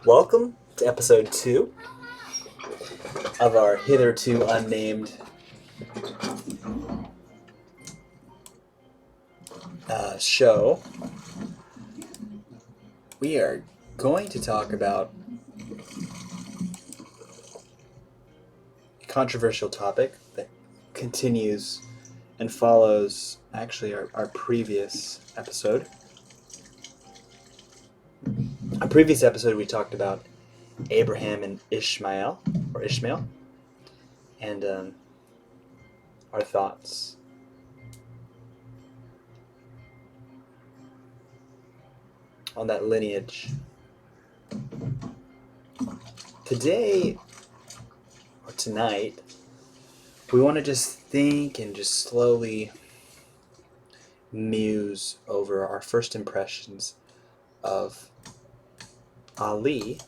Welcome to episode 2 of our hitherto unnamed show. We are going to talk about a controversial topic that continues and follows actually our previous episode. Our previous episode we talked about Abraham and Ishmael, and our thoughts. On that lineage. Today, or tonight, we want to just think and just slowly muse over our first impressions of Ali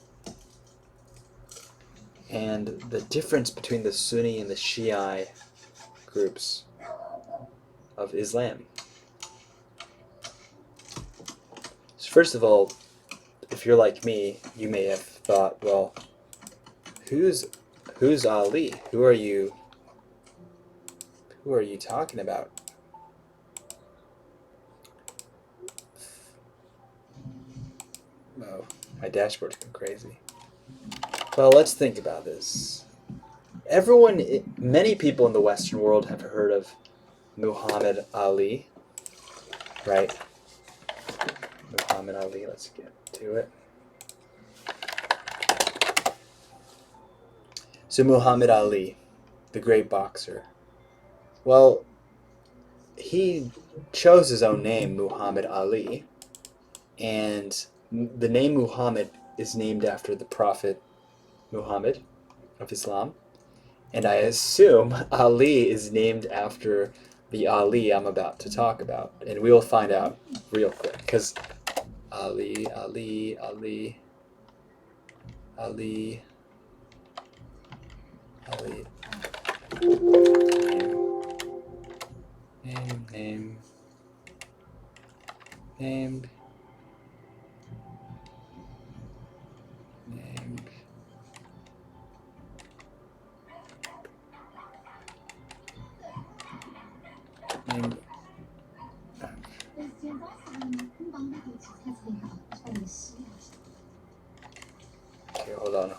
and the difference between the Sunni and the Shia groups of Islam. So first of all, if you're like me, you may have thought, well, who's Ali? Who are you talking about? Oh, my dashboard's going crazy. Well, let's think about this. Many people in the Western world have heard of Muhammad Ali, right? Muhammad Ali, let's get to it. So Muhammad Ali, the great boxer. Well, he chose his own name, Muhammad Ali, and the name Muhammad is named after the Prophet Muhammad of Islam, and I assume Ali is named after the Ali I'm about to talk about, and we will find out real quick, because Ali, name, named. Okay, hold on.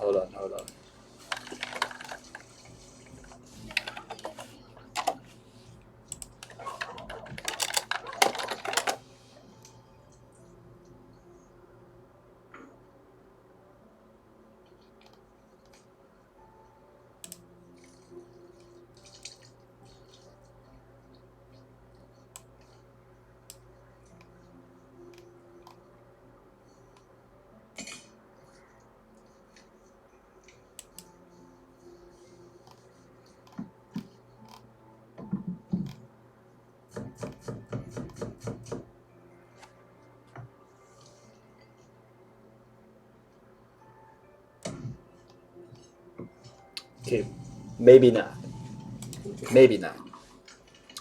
Okay, maybe not.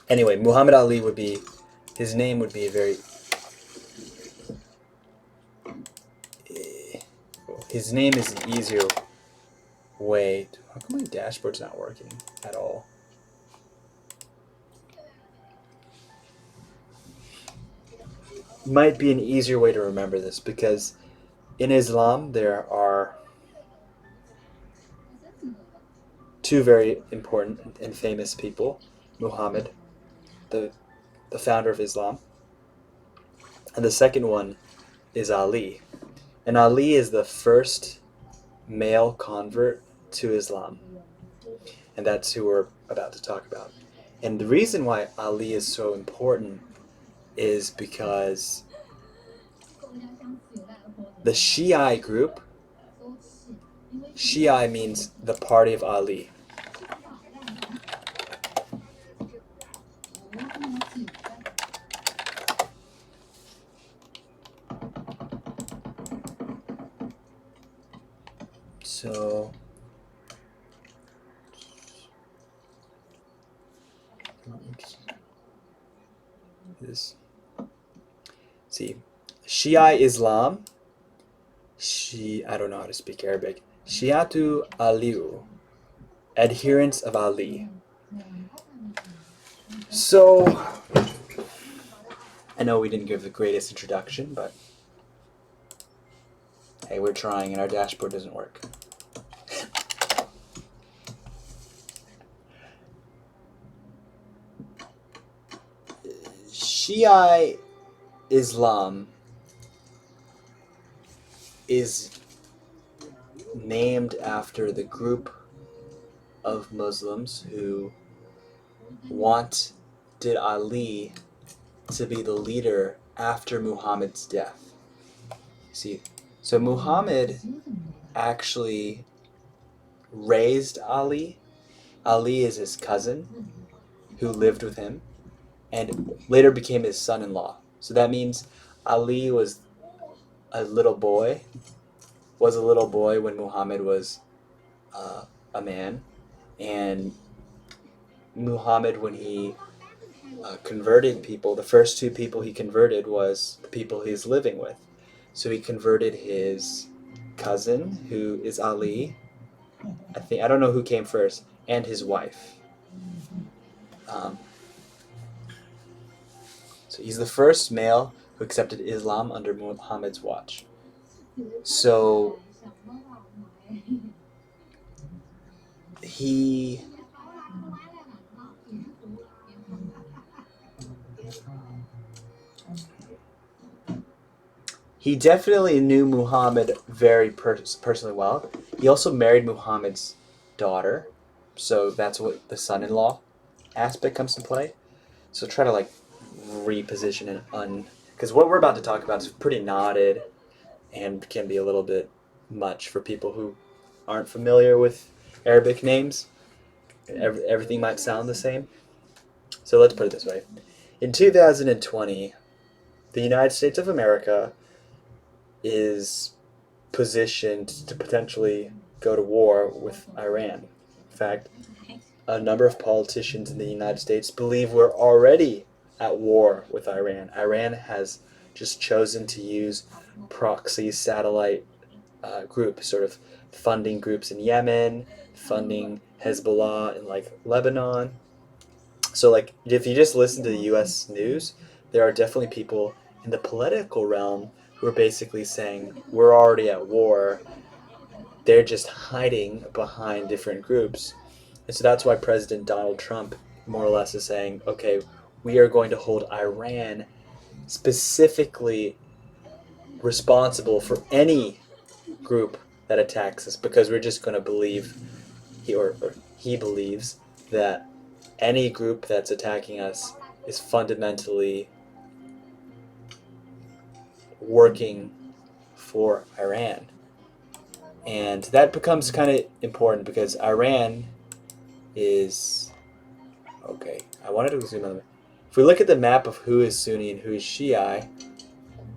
Anyway, Muhammad Ali his name would be his name is an easier way to, how come my dashboard's not working at all? Might be an easier way to remember this, because in Islam there are two very important and famous people, Muhammad, the founder of Islam, and the second one is Ali. And Ali is the first male convert to Islam. And that's who we're about to talk about. And the reason why Ali is so important is because the Shia group, Shia means the party of Ali. So see, Shia Islam I don't know how to speak Arabic. Shiatu Aliu, adherents of Ali. So, I know we didn't give the greatest introduction, but hey, we're trying and our dashboard doesn't work. Shia Islam is named after the group of Muslims who wanted Ali to be the leader after Muhammad's death. See, so Muhammad actually raised Ali. Ali is his cousin who lived with him and later became his son-in-law. So that means Ali was a little boy when Muhammad was a man, and Muhammad, when he converted people, the first two people he converted was the people he's living with. So he converted his cousin, who is Ali. I don't know who came first, and his wife. So he's the first male who accepted Islam under Muhammad's watch. So he definitely knew Muhammad very personally well. He also married Muhammad's daughter, so that's what the son-in-law aspect comes into play. So try to like reposition it because what we're about to talk about is pretty knotted and can be a little bit much for people who aren't familiar with Arabic names. Everything might sound the same. So let's put it this way. In 2020, the United States of America is positioned to potentially go to war with Iran. In fact, a number of politicians in the United States believe we're already at war with Iran. Iran has just chosen to use proxy satellite groups, sort of funding groups in Yemen, funding Hezbollah in like Lebanon. So like if you just listen to the US news, there are definitely people in the political realm who are basically saying we're already at war. They're just hiding behind different groups. And so that's why President Donald Trump more or less is saying, okay, we are going to hold Iran specifically responsible for any group that attacks us because we're just going to believe, he believes, that any group that's attacking us is fundamentally working for Iran. And that becomes kind of important because Iran is... Okay, I wanted to zoom in. If we look at the map of who is Sunni and who is Shia,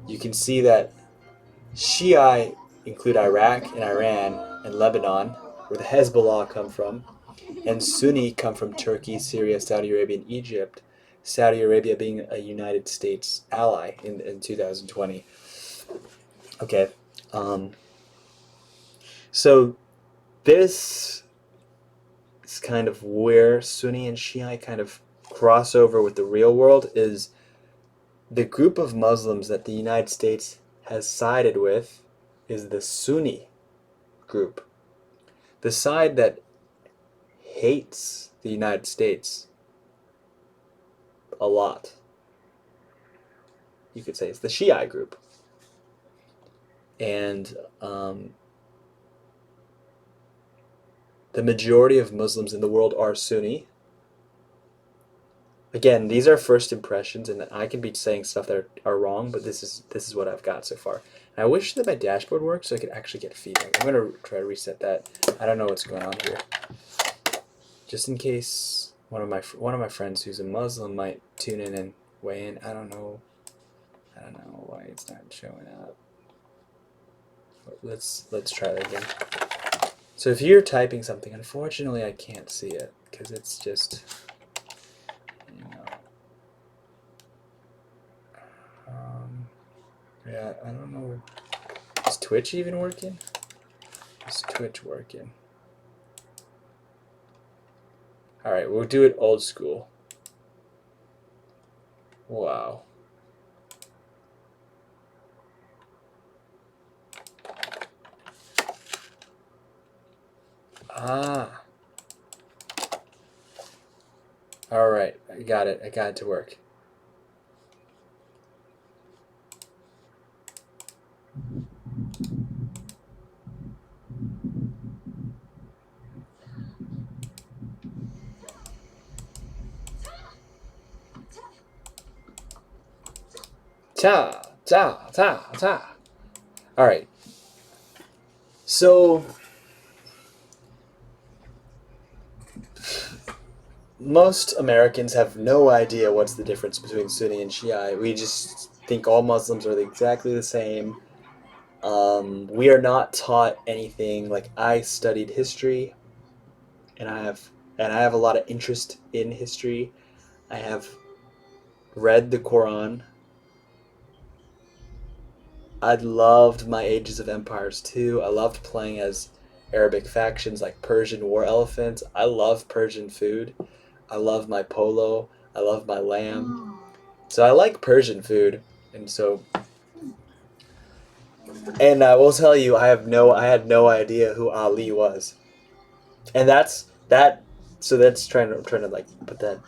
you can see that Shia include Iraq and Iran and Lebanon, where the Hezbollah come from, and Sunni come from Turkey, Syria, Saudi Arabia, and Egypt. Saudi Arabia being a United States ally in 2020. Okay, so this is kind of where Sunni and Shia kind of cross over with the real world, is the group of Muslims that the United States has sided with is the Sunni group. The side that hates the United States a lot, you could say, it's the Shia group. And the majority of Muslims in the world are Sunni. Again, these are first impressions, and I can be saying stuff that are wrong, but this is what I've got so far. And I wish that my dashboard worked so I could actually get feedback. I'm going to try to reset that. I don't know what's going on here. Just in case one of my friends who's a Muslim might tune in and weigh in. I don't know why it's not showing up. Let's try that again. So if you're typing something, unfortunately I can't see it because it's just, you know, yeah, I don't know. It's Twitch even working? Is Twitch working? Alright, we'll do it old school. Wow. Ah. Alright, I got it. I got it to work. Ta, ta, ta, ta. Alright. So, most Americans have no idea what's the difference between Sunni and Shia. We just think all Muslims are exactly the same. We are not taught anything. Like, I studied history, and I have a lot of interest in history. I have read the Quran. I loved my Ages of Empires too. I loved playing as Arabic factions like Persian war elephants. I love Persian food. I love my polo. I love my lamb. So I like Persian food, and I will tell you, I had no idea who Ali was, and that's that. So that's I'm trying to like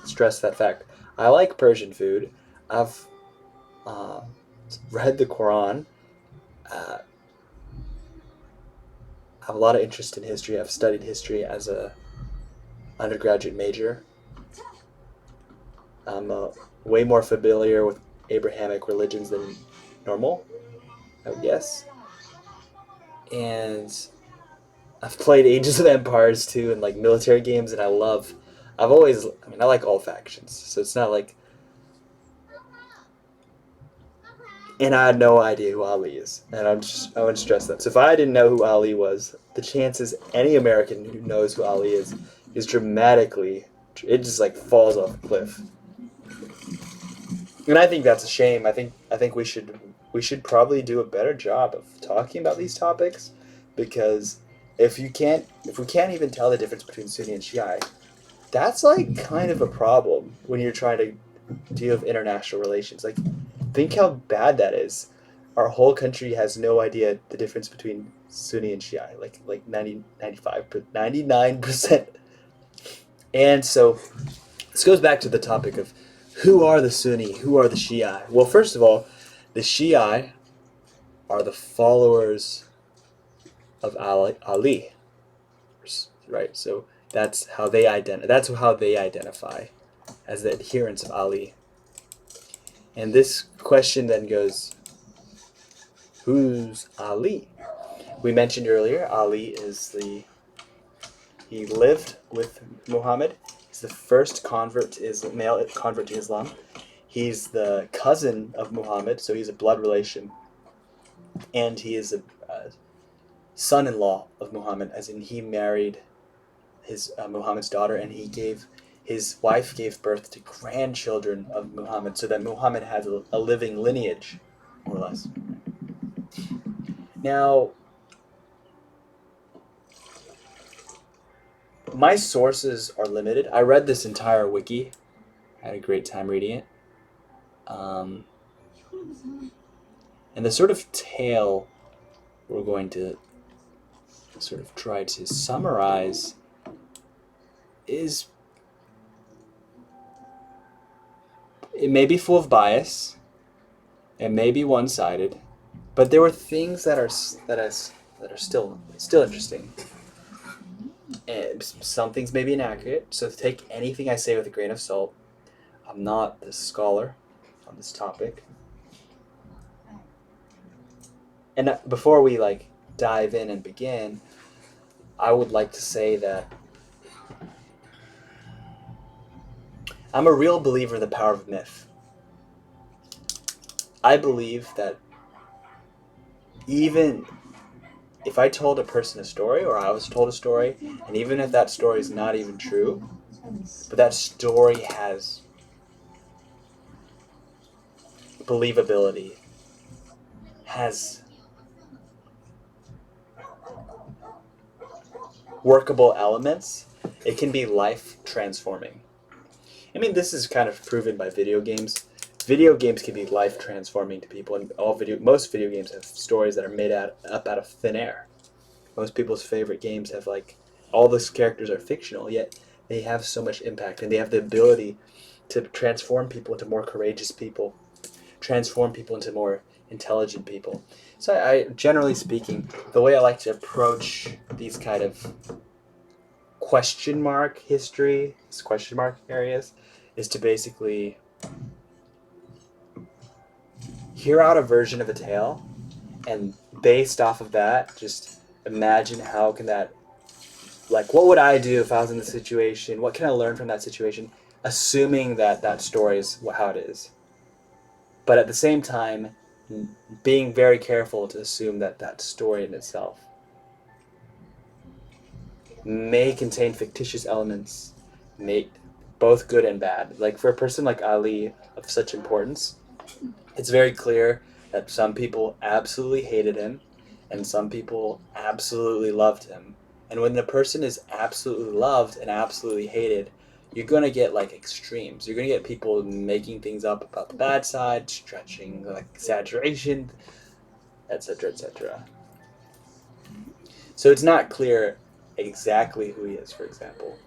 stress that fact. I like Persian food. I've uh, read the Quran. Uh, I have a lot of interest in history. I've studied history as a undergraduate major. I'm way more familiar with Abrahamic religions than normal, I would guess. And I've played Ages of Empires too, and like military games, and I like all factions, so it's not like. And I had no idea who Ali is, and I want to stress that. So if I didn't know who Ali was, the chances any American who knows who Ali is dramatically, it just like falls off a cliff. And I think that's a shame. I think we should probably do a better job of talking about these topics, because if we can't even tell the difference between Sunni and Shia, that's like kind of a problem when you're trying to deal with international relations. Like, think how bad that is. Our whole country has no idea the difference between Sunni and Shia, like 99%. And so this goes back to the topic of who are the Sunni, who are the Shia. Well, first of all, the Shia are the followers of Ali, right? So that's how they identify as the adherents of Ali. And this question then goes, who's Ali? We mentioned earlier, Ali he lived with Muhammad. He's the first male convert to Islam. He's the cousin of Muhammad, so he's a blood relation. And he is a son-in-law of Muhammad, as in he married his Muhammad's daughter, and his wife gave birth to grandchildren of Muhammad, so that Muhammad has a living lineage, more or less. Now, my sources are limited. I read this entire wiki. I had a great time reading it. And the sort of tale we're going to sort of try to summarize is, it may be full of bias, it may be one-sided, but there were things that are still interesting. And some things may be inaccurate, so take anything I say with a grain of salt. I'm not the scholar on this topic. And before we dive in and begin, I would like to say that I'm a real believer in the power of myth. I believe that even if I told a person a story, or I was told a story, and even if that story is not even true, but that story has believability, has workable elements, it can be life transforming. I mean, this is kind of proven by video games. Video games can be life transforming to people, and most video games have stories that are made up out of thin air. Most people's favorite games have like all those characters are fictional, yet they have so much impact, and they have the ability to transform people into more courageous people, transform people into more intelligent people. So I generally speaking, the way I like to approach these kind of question mark history, these question mark areas, is to basically hear out a version of a tale, and based off of that, just imagine how can that, like, what would I do if I was in the situation? What can I learn from that situation? Assuming that that story is how it is. But at the same time, being very careful to assume that that story in itself may contain fictitious elements, both good and bad. Like for a person like Ali of such importance, it's very clear that some people absolutely hated him and some people absolutely loved him. And when the person is absolutely loved and absolutely hated, you're going to get like extremes. You're going to get people making things up about the bad side, stretching, like exaggeration, etc., etc. So it's not clear exactly who he is, for example.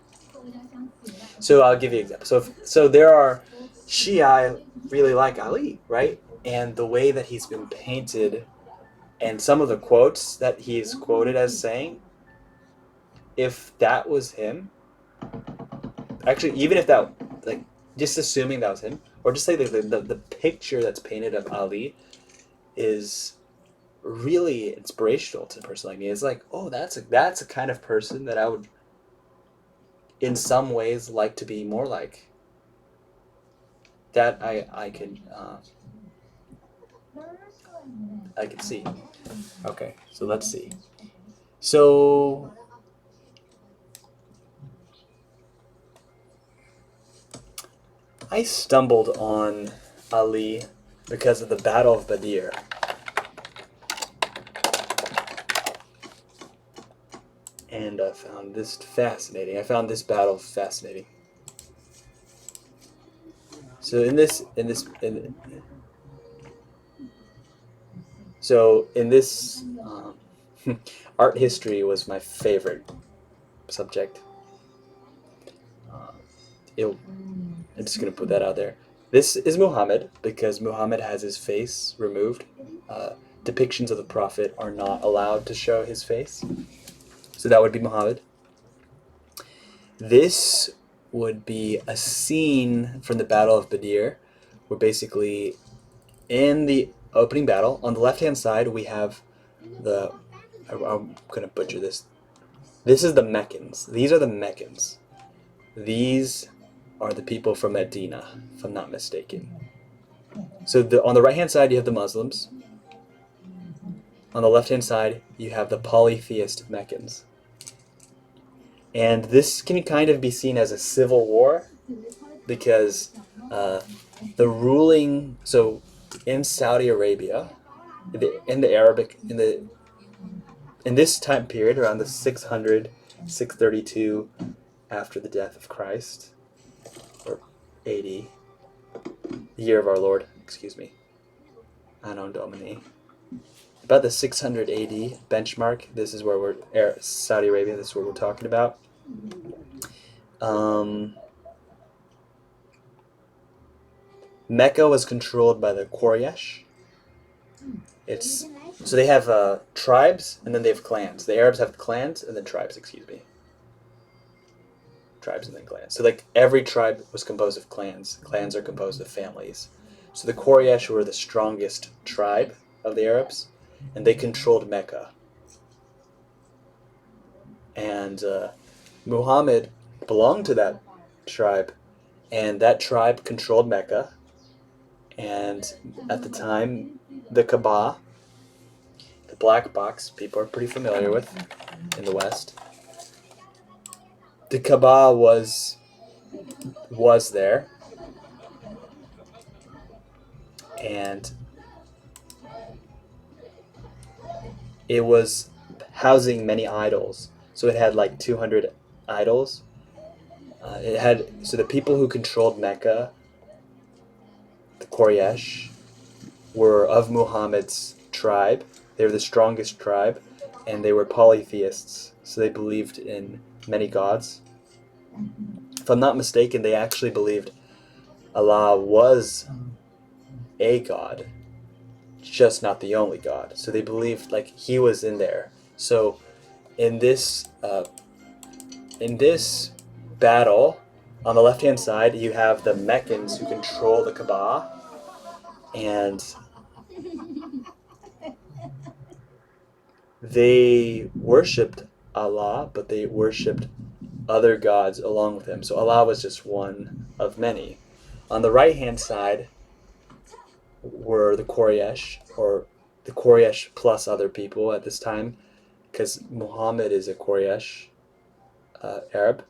So I'll give you an example. So there are Shia really like Ali, right? And the way that he's been painted and some of the quotes that he's quoted as saying, if that was him, actually, even if that, like, just assuming that was him, or just say the picture that's painted of Ali is really inspirational to a person like me. It's like, oh, that's a kind of person that I would, in some ways, like to be more like. That I can see. Okay, so let's see. So I stumbled on Ali because of the Battle of Badr. And I found this fascinating. I found this battle fascinating. So in this art history was my favorite subject. I'm just gonna put that out there. This is Muhammad because Muhammad has his face removed. Depictions of the Prophet are not allowed to show his face. So that would be Muhammad. This would be a scene from the Battle of Badr, where basically in the opening battle, on the left-hand side, we have I'm going to butcher this. This is the Meccans. These are the Meccans. These are the people from Medina, if I'm not mistaken. So on the right-hand side, you have the Muslims. On the left-hand side, you have the polytheist Meccans. And this can kind of be seen as a civil war because the ruling, so in Saudi Arabia, in this time period, around the 632 after the death of Christ, or 80, the year of our Lord, excuse me, Anno Domini. About the 600 AD benchmark, this is where Saudi Arabia, this is what we're talking about. Mecca was controlled by the Quraysh. So they have tribes, and then they have clans. The Arabs have clans, and then tribes, excuse me. Tribes and then clans. So like every tribe was composed of clans. Clans are composed of families. So the Quraysh were the strongest tribe of the Arabs, and they controlled Mecca. And Muhammad belonged to that tribe, and that tribe controlled Mecca. And at the time, the Kaaba, the black box, people are pretty familiar with in the West. The Kaaba was there, and it was housing many idols. So it had like 200 idols. So the people who controlled Mecca, the Quraysh, were of Muhammad's tribe. They were the strongest tribe, and they were polytheists. So they believed in many gods. If I'm not mistaken, they actually believed Allah was a god, just not the only god. So they believed like he was in there. So in this battle, on the left-hand side, you have the Meccans who control the Kaaba, and they worshipped Allah, but they worshipped other gods along with him. So Allah was just one of many. On the right-hand side were the Quraysh, or the Quraysh plus other people at this time, because Muhammad is a Quraysh Arab,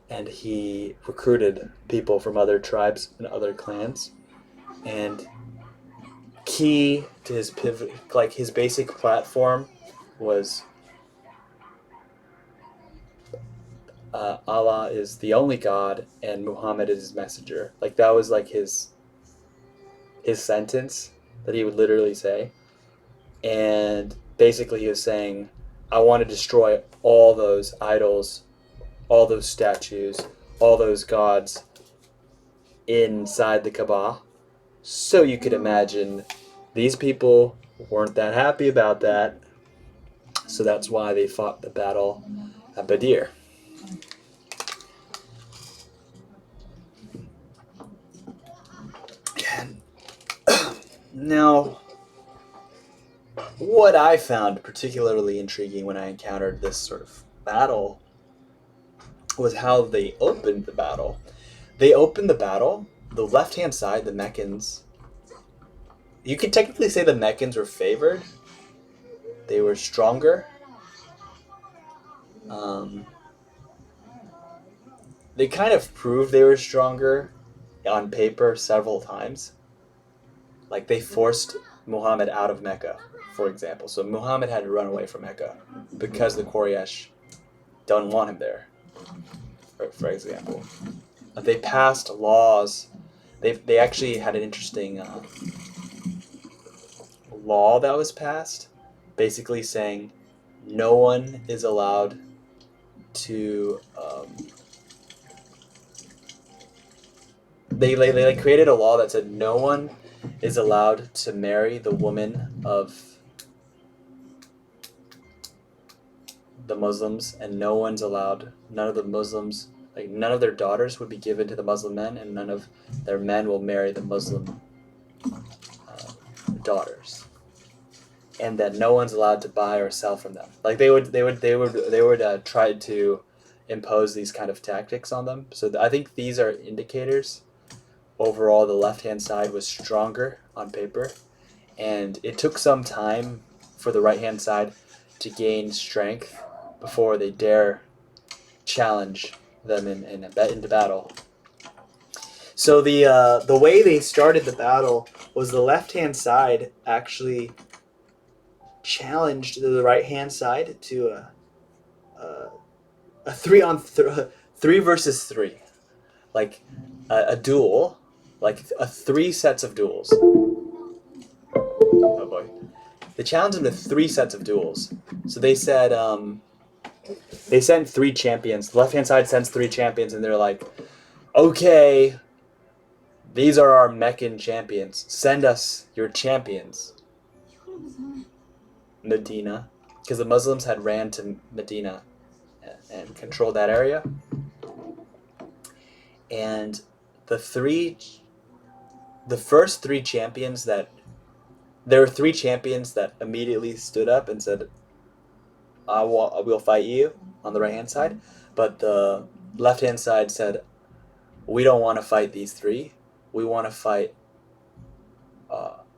and he recruited people from other tribes and other clans. And key to his pivot, like his basic platform, was Allah is the only God and Muhammad is his messenger. Like that was like his sentence that he would literally say. And basically he was saying, I want to destroy all those idols, all those statues, all those gods inside the Kaaba. So you could imagine these people weren't that happy about that. So that's why they fought the battle at Badr. Now, what I found particularly intriguing when I encountered this sort of battle was how they opened the battle. They opened the battle, the left-hand side, the Meccans. You could technically say the Meccans were favored. They were stronger. They kind of proved they were stronger on paper several times. Like they forced Muhammad out of Mecca, for example. So Muhammad had to run away from Mecca because the Quraysh don't want him there, for example. They passed laws. They actually had an interesting law that was passed, basically saying no one is allowed to... They created a law that said no one is allowed to marry the woman of the Muslims, and none of the Muslims, like none of their daughters would be given to the Muslim men, and none of their men will marry the Muslim daughters, and that no one's allowed to buy or sell from them. Like they would try to impose these kind of tactics on them. So I think these are indicators. Overall, the left-hand side was stronger on paper, and it took some time for the right-hand side to gain strength before they dare challenge them into battle. So the way they started the battle was the left-hand side actually challenged the right-hand side to a 3 versus 3, like a duel, like 3 sets of duels. Oh boy. They challenged them to 3 sets of duels. So they said, they sent 3 champions. The left-hand side sends 3 champions, and they're like, okay, these are our Meccan champions. Send us your champions. Medina. Because the Muslims had ran to Medina and controlled that area. And the first 3 champions that... There were 3 champions that immediately stood up and said, we'll fight you, on the right-hand side. But the left-hand side said, we don't want to fight these 3. We want to fight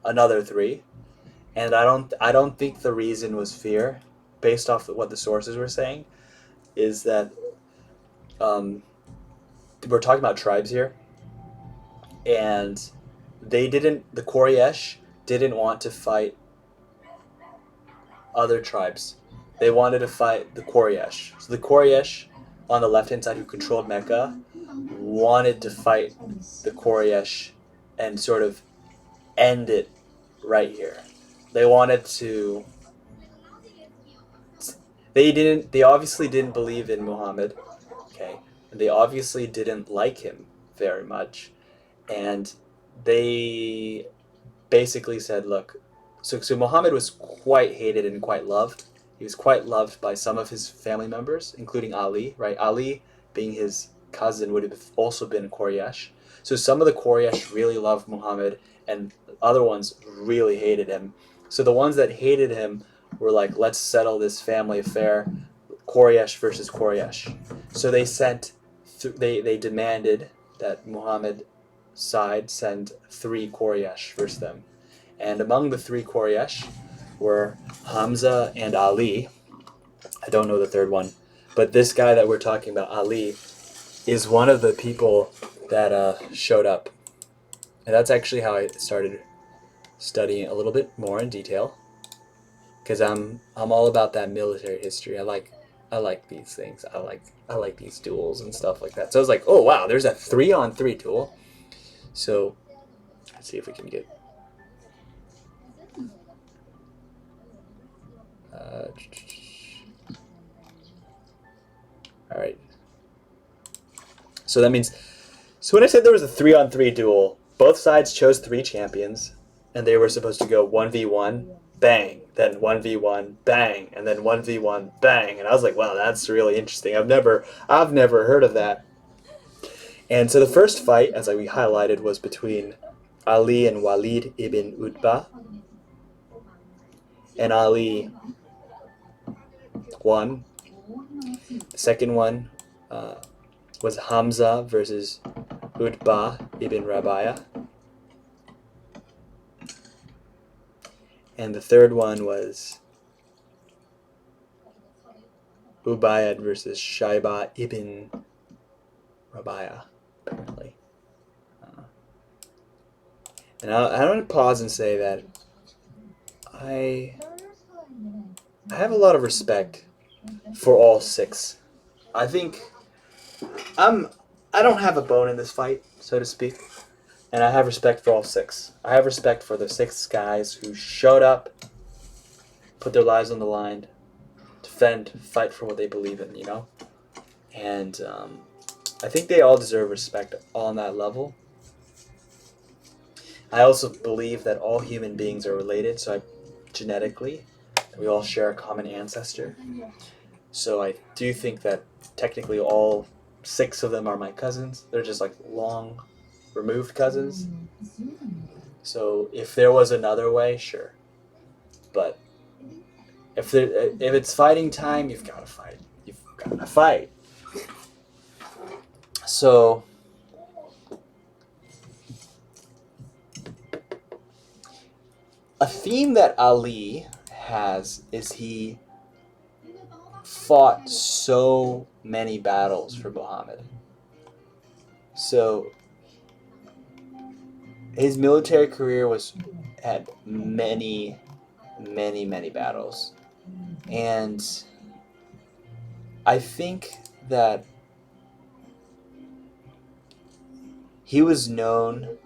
another 3. And I don't think the reason was fear, based off of what the sources were saying, is that we're talking about tribes here, and the Quraysh didn't want to fight other tribes They wanted to fight the Quraysh. So the Quraysh on the left-hand side who controlled Mecca wanted to fight the Quraysh and sort of end it right here. They wanted to... They obviously didn't believe in Muhammad, okay? And they obviously didn't like him very much. And they basically said, look, so Muhammad was quite hated and quite loved. He was quite loved by some of his family members, including Ali, right? Ali, being his cousin, would have also been Quraysh. So some of the Quraysh really loved Muhammad, and other ones really hated him. So the ones that hated him were like, let's settle this family affair, Quraysh versus Quraysh. So they they demanded that Muhammad side send 3 Quraysh versus them. And among the 3 Quraysh were Hamza and Ali. I don't know the third one. But this guy that we're talking about, Ali, is one of the people that showed up. And that's actually how I started studying a little bit more in detail. Because I'm all about that military history. I like these things. I like these duels and stuff like that. So I was like, oh wow, there's a 3-on-3 duel. So let's see if we can get... all right. So that means... So when I said there was a 3-on-3 duel, both sides chose 3 champions, and they were supposed to go 1v1, bang, then 1v1, bang, and then 1v1, bang. And I was like, wow, that's really interesting. I've never heard of that. And so the first fight, as we highlighted, was between Ali and Walid ibn Utbah. And Ali won. The second one was Hamza versus Utbah ibn Rabi'ah. And the third one was Ubayd versus Shaiba ibn Rabi'ah, apparently. And I want to pause and say that I have a lot of respect for all 6. I think I don't have a bone in this fight, so to speak, and I have respect for all 6. I have respect for the 6 guys who showed up, put their lives on the line, defend, fight for what they believe in, you know? And I think they all deserve respect on that level. I also believe that all human beings are related, so genetically, we all share a common ancestor. So I do think that technically all 6 of them are my cousins. They're just like long removed cousins. So if there was another way, sure. But if it's fighting time, you've got to fight. You've got to fight. So a theme that Ali has is he fought so many battles for Muhammad. So his military career had many battles. And I think that he was known...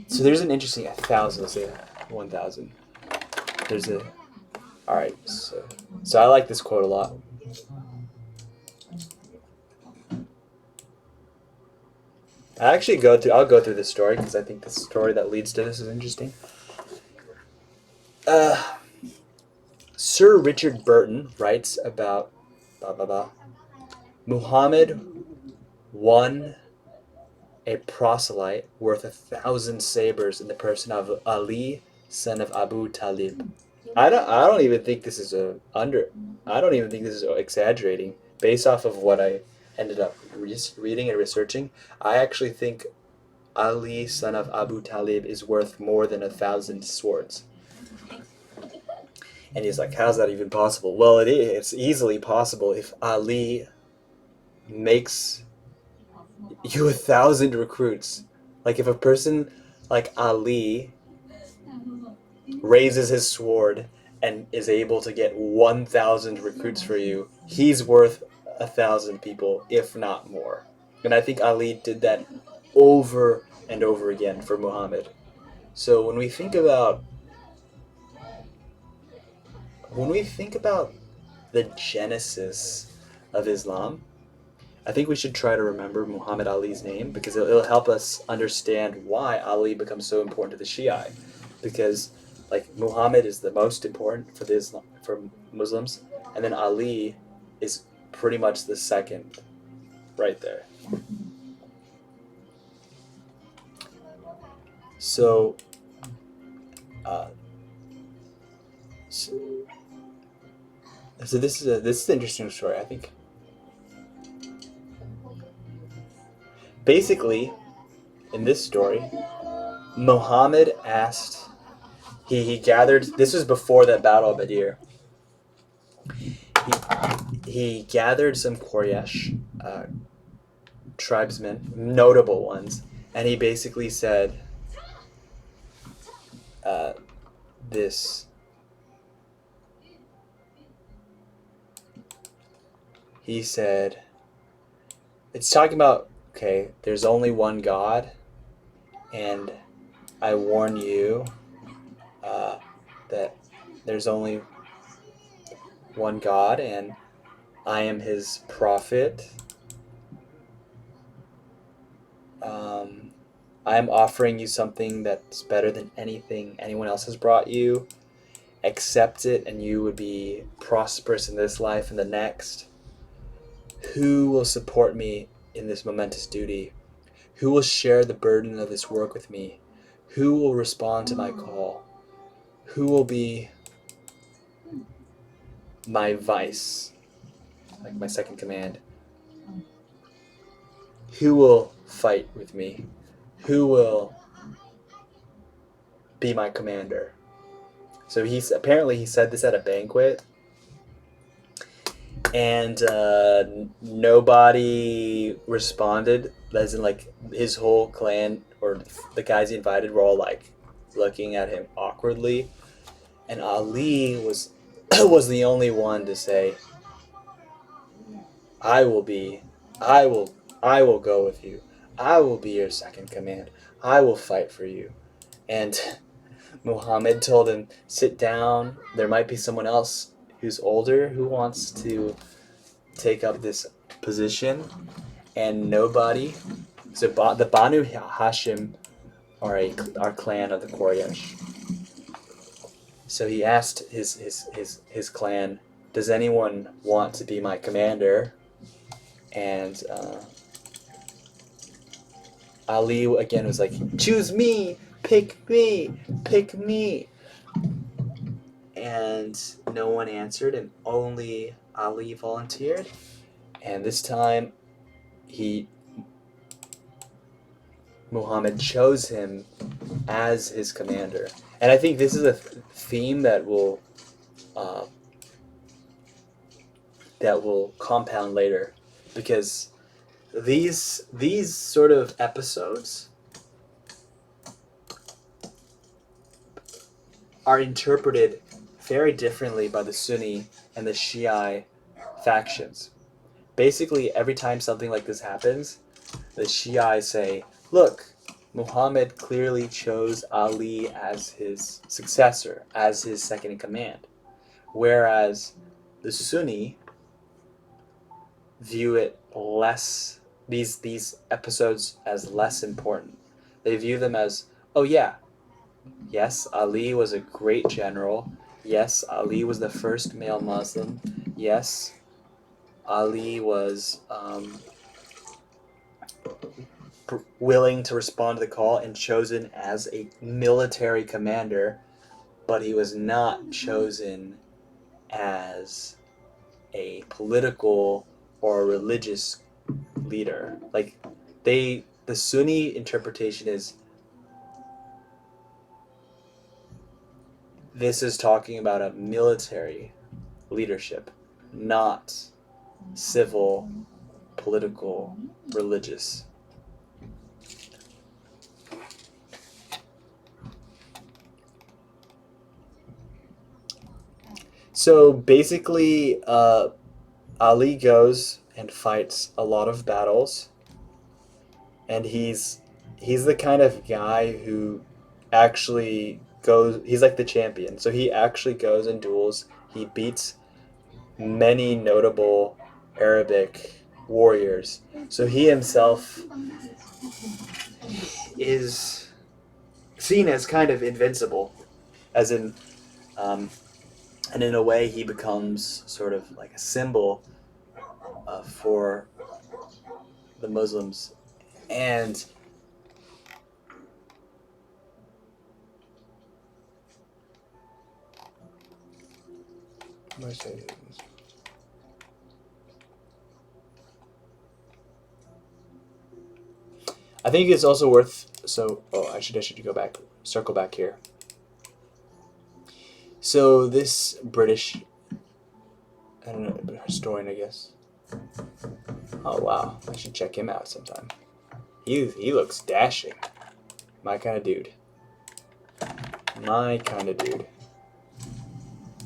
So there's an interesting... 1,000, let's say 1,000. There's a... Alright, so I like this quote a lot. I'll go through this story because I think the story that leads to this is interesting. Sir Richard Burton writes about Muhammad won a proselyte worth 1,000 sabers in the person of Ali, son of Abu Talib. I don't even think this is exaggerating. Based off of what I ended up reading and researching, I actually think Ali, son of Abu Talib, is worth more than 1,000 swords. And he's like, how's that even possible? Well, it is. It's easily possible if Ali makes you 1,000 recruits. Like if a person like Ali raises his sword and is able to get 1,000 recruits for you, he's worth 1,000 people, if not more. And I think Ali did that over and over again for Muhammad. So when we think about the genesis of Islam, I think we should try to remember Muhammad Ali's name, because it'll help us understand why Ali becomes so important to the Shia. Because like Muhammad is the most important for Muslims, and then Ali is pretty much the second, right there. So, uh, so, so this is an interesting story. I think basically in this story, Muhammad asked. He gathered. This was before that battle of Badr. He gathered some Quraysh tribesmen, notable ones, and he basically said this. He said, it's talking about, okay, there's only one God, and I warn you that there's only one God, and I am his prophet. I am offering you something that's better than anything anyone else has brought you. Accept it, and you would be prosperous in this life and the next. Who will support me in this momentous duty? Who will share the burden of this work with me? Who will respond to my call? Who will be my vice, like my second command? Who will fight with me? Who will be my commander? So he said this at a banquet, and nobody responded. As in, like, his whole clan or the guys he invited were all like looking at him awkwardly, and Ali was was the only one to say, I will go with you. I will be your second command. I will fight for you. And Muhammad told him, sit down. There might be someone else who's older who wants to take up this position. And nobody. So the Banu Hashim are clan of the Quraysh. So he asked his clan, does anyone want to be my commander? And Ali again was like, choose me, pick me, pick me. And no one answered, and only Ali volunteered. And this time, Muhammad chose him as his commander. And I think this is a theme that will compound later, because these sort of episodes are interpreted very differently by the Sunni and the Shia factions. Basically, every time something like this happens, the Shia say, look, Muhammad clearly chose Ali as his successor, as his second in command. Whereas the Sunni view it less, these episodes as less important. They view them as, oh yeah, yes, Ali was a great general. Yes, Ali was the first male Muslim. Yes, Ali was willing to respond to the call and chosen as a military commander, but he was not chosen as a political or religious leader. Like, the Sunni interpretation is, this is talking about a military leadership, not civil, political, religious. So basically, Ali goes and fights a lot of battles, and he's the kind of guy who actually goes. He's like the champion, so he actually goes and duels. He beats many notable Arabic warriors. So he himself is seen as kind of invincible, as in, and in a way, he becomes sort of like a symbol for the Muslims. And I think it's also worth. So, I should go back, circle back here. So this British, I don't know, historian, I guess. Oh wow, I should check him out sometime. He looks dashing. My kind of dude. My kind of dude.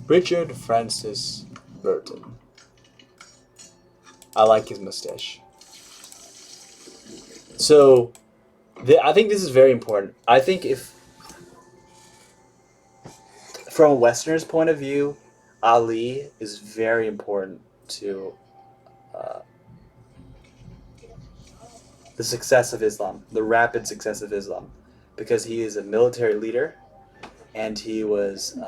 Richard Francis Burton. I like his mustache. So, I think this is very important. I think if, from a Westerner's point of view, Ali is very important to the success of Islam, the rapid success of Islam, because he is a military leader, and he was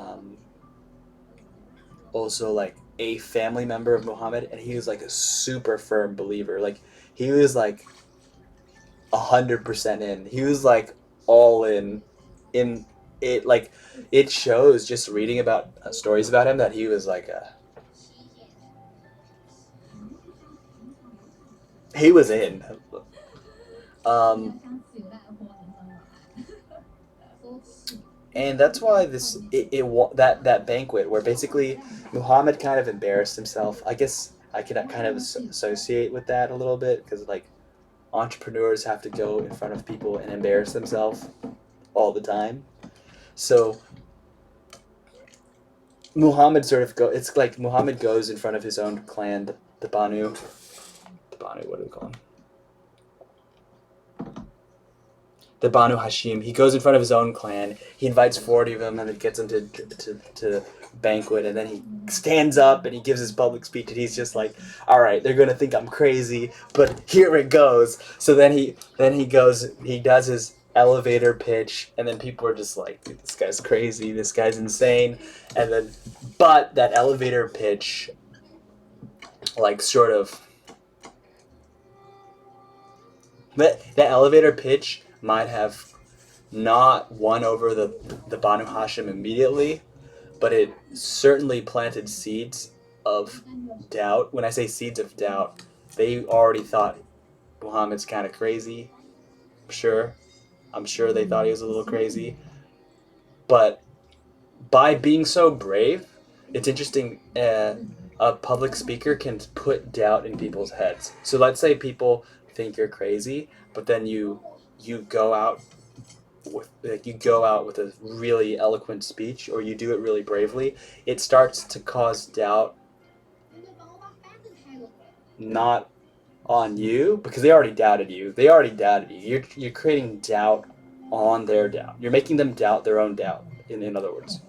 also like a family member of Muhammad, and he was like a super firm believer. Like he was like 100% in. He was like all in it. Like it shows just reading about stories about him that he was like he was in. And that's why that banquet where basically Muhammad kind of embarrassed himself. I guess I can kind of associate with that a little bit because like entrepreneurs have to go in front of people and embarrass themselves all the time. So Muhammad sort of it's like Muhammad goes in front of his own clan, the Banu. The Banu, what do we call them? The Banu Hashim. He goes in front of his own clan. He invites 40 of them and then gets them to banquet, and then he stands up and he gives his public speech, and he's just like, all right, they're gonna think I'm crazy, but here it goes. So then he does his elevator pitch, and then people are just like, dude, this guy's crazy, this guy's insane. And then but that elevator pitch like sort of that elevator pitch might have not won over the Banu Hashim immediately, but it certainly planted seeds of doubt. When I say seeds of doubt, they already thought Muhammad's kind of crazy. I'm sure they thought he was a little crazy. But by being so brave, it's interesting. A public speaker can put doubt in people's heads. So let's say people think you're crazy, but then you go out with a really eloquent speech, or you do it really bravely. It starts to cause doubt, not on you, because they already doubted you. You're creating doubt on their doubt. You're making them doubt their own doubt. In other words,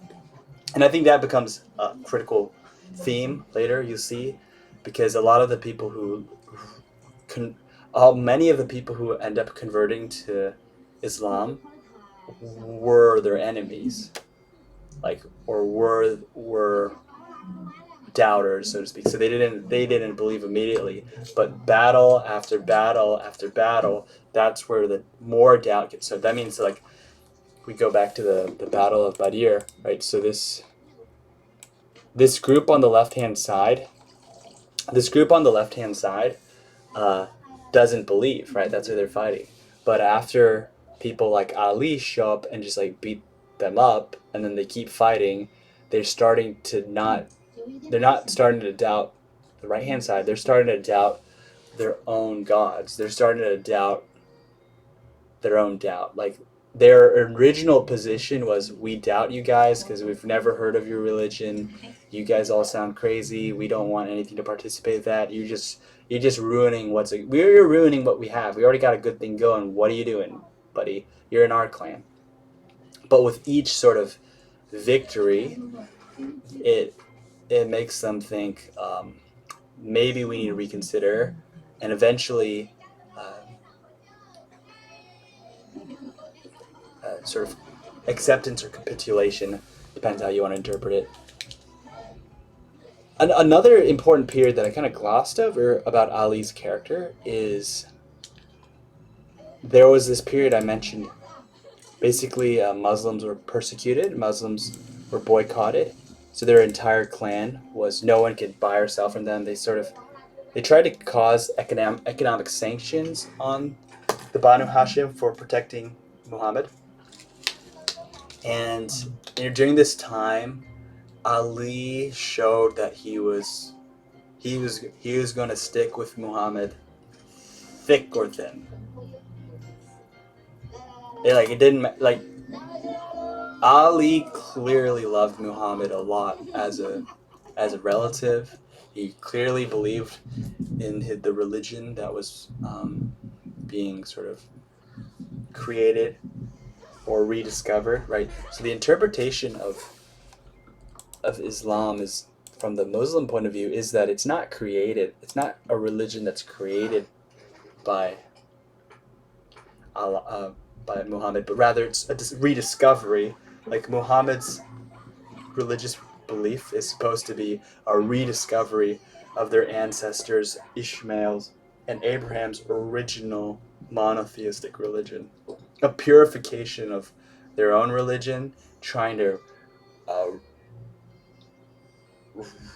and I think that becomes a critical theme later. You see, because a lot of the people many of the people who end up converting to Islam were their enemies, or were doubters, so to speak. So they didn't believe immediately, but battle after battle after battle, that's where the more doubt gets. So that means like we go back to the Battle of Badr, right? So this group on the left hand side, doesn't believe, right? That's who they're fighting. But after people like Ali show up and just like beat them up, and then they keep fighting, they're not starting to doubt the right hand side. They're starting to doubt their own gods. They're starting to doubt their own doubt. Like their original position was, we doubt you guys because we've never heard of your religion. You guys all sound crazy. We don't want anything to participate in that. You're just ruining we're ruining what we have. We already got a good thing going. What are you doing, buddy? You're in our clan. But with each sort of victory, it makes them think, maybe we need to reconsider, and eventually sort of acceptance or capitulation, depends how you want to interpret it. Another important period that I kind of glossed over about Ali's character is there was this period I mentioned. Basically, Muslims were persecuted, Muslims were boycotted, so their entire clan was, no one could buy or sell from them. They tried to cause economic sanctions on the Banu Hashim for protecting Muhammad. And during this time, Ali showed that he was going to stick with Muhammad thick or thin. It didn't Ali clearly loved Muhammad a lot as a relative. He clearly believed in the religion that was being sort of created or rediscovered, right? So the interpretation of Islam is, from the Muslim point of view, is that it's not created. It's not a religion that's created by Allah, by Muhammad, but rather it's a rediscovery. Like Muhammad's religious belief is supposed to be a rediscovery of their ancestors, Ishmael's and Abraham's original monotheistic religion. A purification of their own religion, trying to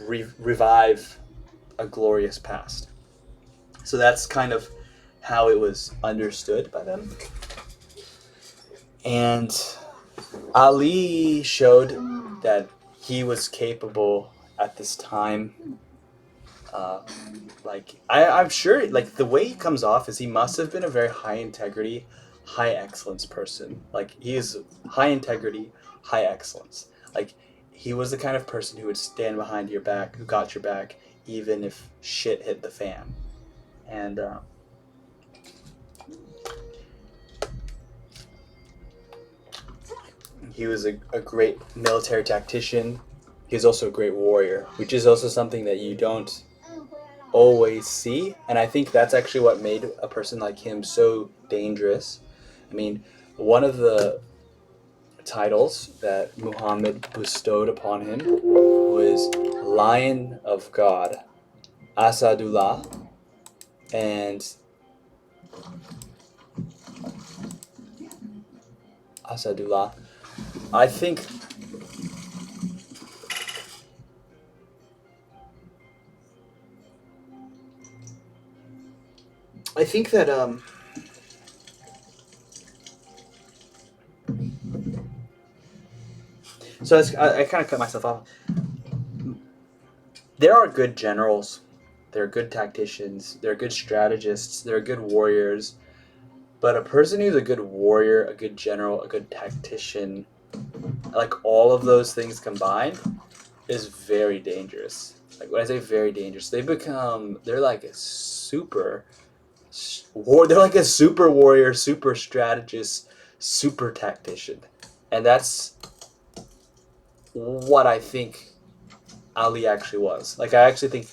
revive a glorious past. So that's kind of how it was understood by them. And Ali showed that he was capable at this time. I'm sure, the way he comes off is he must have been a very high integrity, high excellence person. He is high integrity, high excellence. He was the kind of person who would stand behind your back, who got your back, even if shit hit the fan. And he was a great military tactician. He was also a great warrior, which is also something that you don't always see. And I think that's actually what made a person like him so dangerous. I mean, one of the titles that Muhammad bestowed upon him was Lion of God, Asadullah, and Asadullah. I think that so I kind of cut myself off. There are good generals, there are good tacticians, there are good strategists, there are good warriors, but a person who's a good warrior, a good general, a good tactician, all of those things combined, is very dangerous. When I say very dangerous, they're like a super warrior, super strategist, super tactician. And that's what I think Ali actually was. I actually think,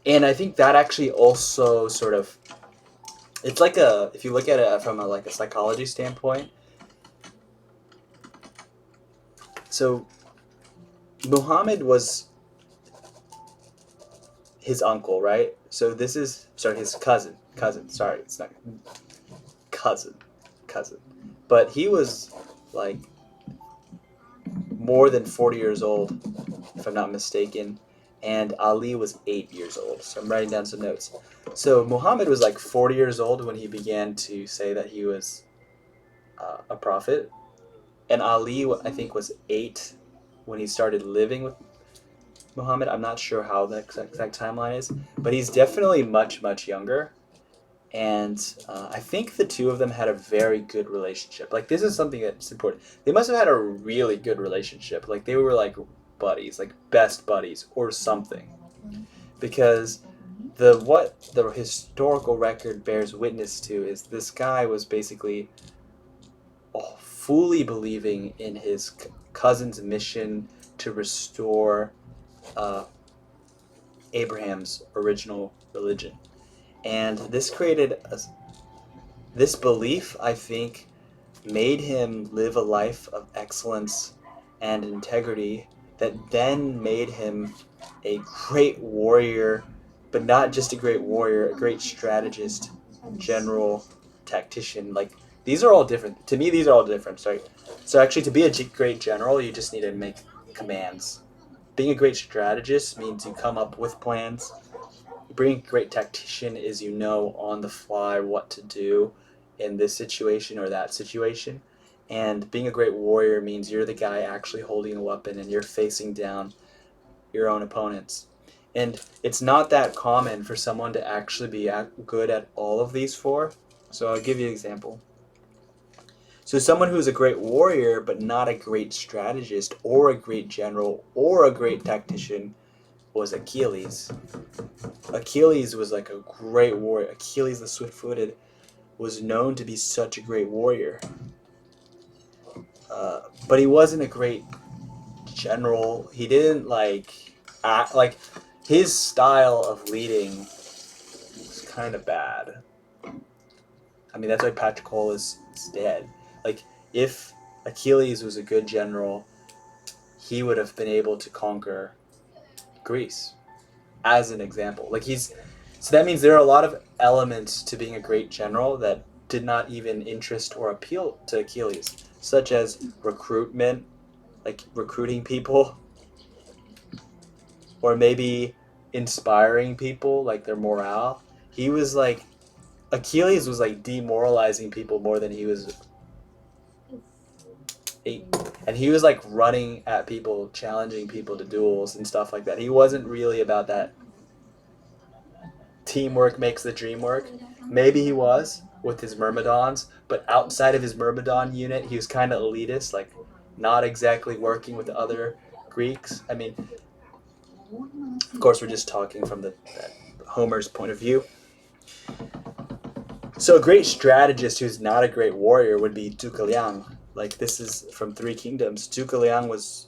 and I think that actually also sort of, it's if you look at it from a psychology standpoint. So Muhammad was his uncle, right? So this is, his cousin. Sorry, it's not cousin. But he was more than 40 years old, if I'm not mistaken, and Ali was 8 years old. So I'm writing down some notes. So Muhammad was 40 years old when he began to say that he was a prophet, and Ali, I think, was 8 when he started living with Muhammad. I'm not sure how the exact timeline is, but he's definitely much, much younger. And I think the two of them had a very good relationship. Like, this is something that's important. They must have had a really good relationship. Like, they were like buddies, like best buddies or something. Because what the historical record bears witness to is this guy was basically fully believing in his cousin's mission to restore Abraham's original religion. And this created this belief, I think, made him live a life of excellence and integrity that then made him a great warrior, but not just a great warrior, a great strategist, general, tactician. Like, these are all different. To me, these are all different. Sorry. So actually, to be a great general, you just need to make commands. Being a great strategist means you come up with plans. Being a great tactician is you know on the fly what to do in this situation or that situation. And being a great warrior means you're the guy actually holding a weapon and you're facing down your own opponents. And it's not that common for someone to actually be good at all of these four. So I'll give you an example. So someone who's a great warrior but not a great strategist or a great general or a great tactician was Achilles. Achilles was like a great warrior. Achilles the swift-footed was known to be such a great warrior. But he wasn't a great general. He didn't act like his style of leading was kind of bad. I mean, that's why Patroclus is dead. Like, if Achilles was a good general, he would have been able to conquer Greece, as an example. So that means there are a lot of elements to being a great general that did not even interest or appeal to Achilles, such as recruitment, like recruiting people, or maybe inspiring people, like their morale. Achilles was like demoralizing people more than he was. And he was like running at people, challenging people to duels and stuff like that. He wasn't really about that teamwork makes the dream work. Maybe he was with his Myrmidons, but outside of his Myrmidon unit, he was kind of elitist, like not exactly working with the other Greeks. I mean, of course, we're just talking from Homer's point of view. So a great strategist who's not a great warrior would be Zhuge Liang. Like, this is from Three Kingdoms. Zhuge Liang was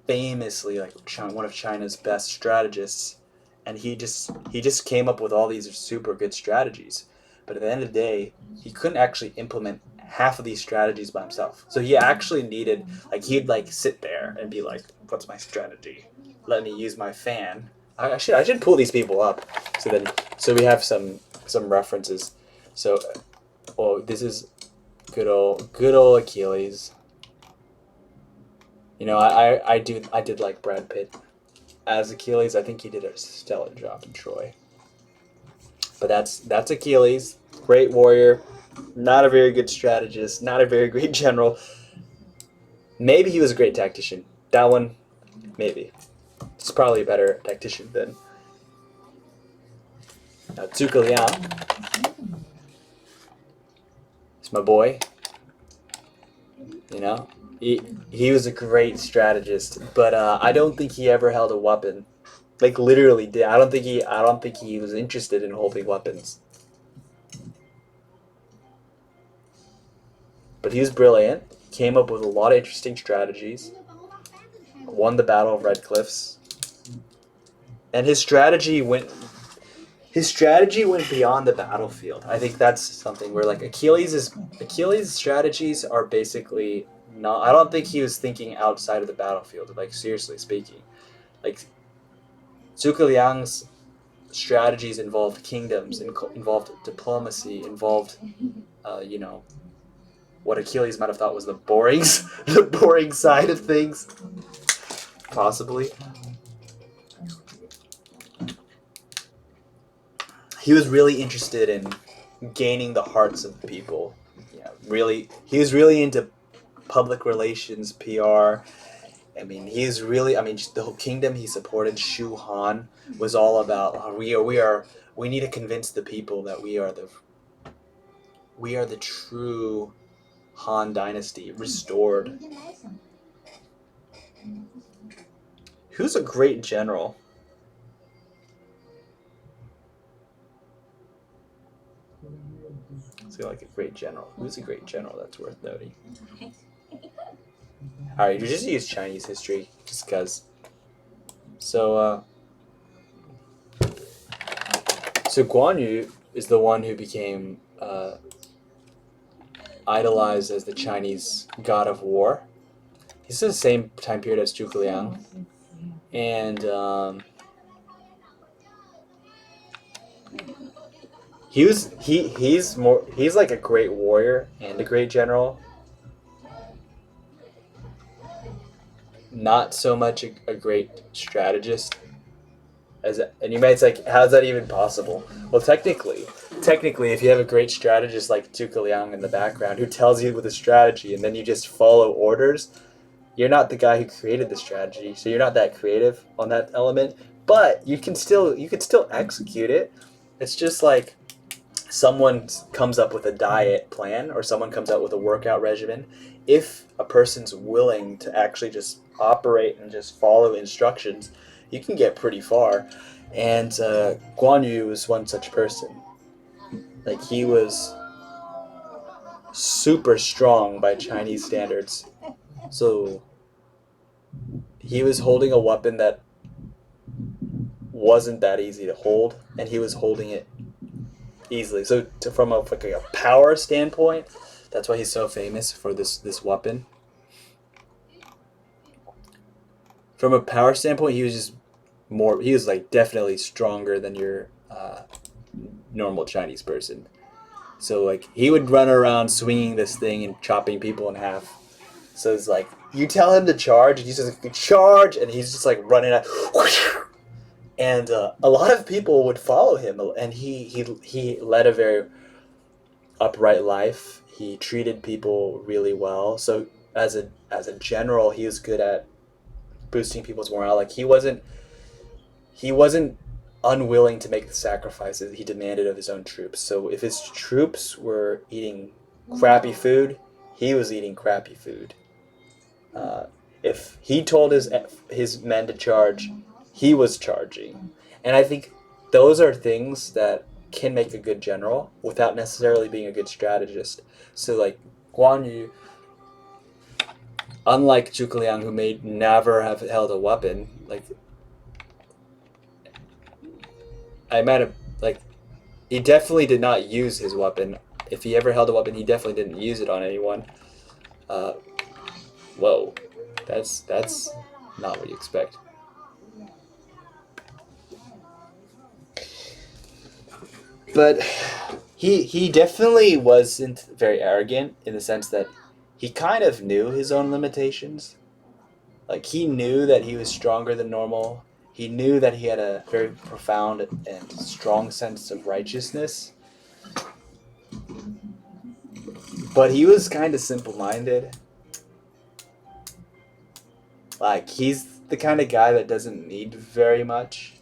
famously like one of China's best strategists, and he just came up with all these super good strategies. But at the end of the day, he couldn't actually implement half of these strategies by himself. So he actually needed, he'd sit there and be like, "What's my strategy? Let me use my fan." I should pull these people up so we have some references. So, this is good old Achilles. You know, I did like Brad Pitt as Achilles. I think he did a stellar job in Troy. But that's Achilles, great warrior, not a very good strategist, not a very great general. Maybe he was a great tactician. That one, maybe. He's probably a better tactician than Zhuge Liang. It's my boy. You know, he was a great strategist, but I don't think he ever held a weapon. Like, literally did. I don't think he was interested in holding weapons. But he was brilliant. Came up with a lot of interesting strategies. Won the Battle of Red Cliffs. And his strategy went beyond the battlefield. I think that's something where Achilles' strategies are basically not. I don't think he was thinking outside of the battlefield. Like, seriously speaking, like Zhuge Liang's strategies involved kingdoms, involved diplomacy, involved what Achilles might have thought was the boring side of things, possibly. He was really interested in gaining the hearts of people. Yeah, really, he was really into public relations, PR, I mean, he's really. I mean, just the whole kingdom he supported, Shu Han, was all about we need to convince the people that we are the true Han dynasty restored. Who's a great general? So like a great general. Who's a great general that's worth noting? All right, you just use Chinese history just because. So Guan Yu is the one who became idolized as the Chinese god of war. He's the same time period as Zhuge Liang, and he's like a great warrior and a great general. Not so much a great strategist. And you might say, how's that even possible? Well, technically, if you have a great strategist like Zhuge Liang in the background who tells you with a strategy and then you just follow orders, you're not the guy who created the strategy, so you're not that creative on that element. But you can still execute it. It's just like someone comes up with a diet plan or someone comes out with a workout regimen. If a person's willing to actually just operate and just follow instructions, you can get pretty far. And Guan Yu was one such person. Like, he was super strong by Chinese standards. So he was holding a weapon that wasn't that easy to hold, and he was holding it easily. So from a power standpoint, that's why he's so famous for this weapon. From a power standpoint, he was just more. He was like definitely stronger than your normal Chinese person. So like he would run around swinging this thing and chopping people in half. So it's like you tell him to charge, and he says charge, and he's just like running out. And a lot of people would follow him, and he led a very upright life. He treated people really well. So as a general, he was good at boosting people's morale. Like he wasn't unwilling to make the sacrifices he demanded of his own troops. So if his troops were eating crappy food, he was eating crappy food. If he told his men to charge, he was charging. And I think those are things that can make a good general without necessarily being a good strategist. So like Guan Yu, unlike Zhuge Liang, who may never have held a weapon, like I might have, like, he definitely did not use his weapon. If he ever held a weapon, he definitely didn't use it on anyone. Whoa, that's not what you expect. But he definitely wasn't very arrogant in the sense that he kind of knew his own limitations. Like, he knew that he was stronger than normal. He knew that he had a very profound and strong sense of righteousness. But he was kind of simple-minded. Like, he's the kind of guy that doesn't need very much.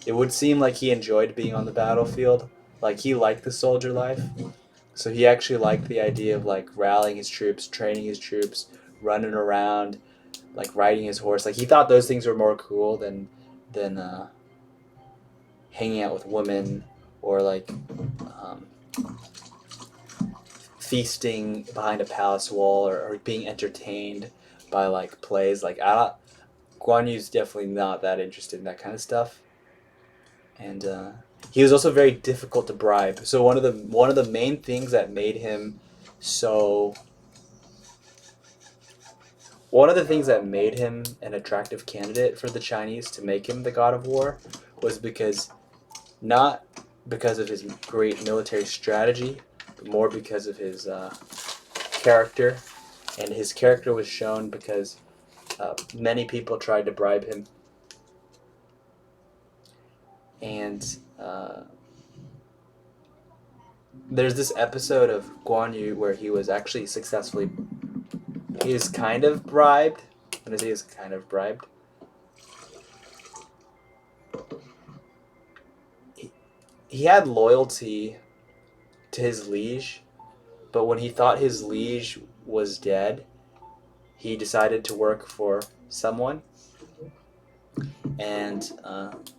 It would seem like he enjoyed being on the battlefield. Like, he liked the soldier life. So he actually liked the idea of, like, rallying his troops, training his troops, running around, like, riding his horse. Like, he thought those things were more cool than hanging out with women or, like, feasting behind a palace wall or being entertained by, like, plays. Like, Guan Yu's definitely not that interested in that kind of stuff. And he was also very difficult to bribe. So one of the main things that made him so... One of the things that made him an attractive candidate for the Chinese to make him the god of war was not because of his great military strategy, but more because of his character. And his character was shown because many people tried to bribe him. And there's this episode of Guan Yu where he was actually successfully he is kind of bribed. When I say he's kind of bribed, he had loyalty to his liege, but when he thought his liege was dead, he decided to work for someone, and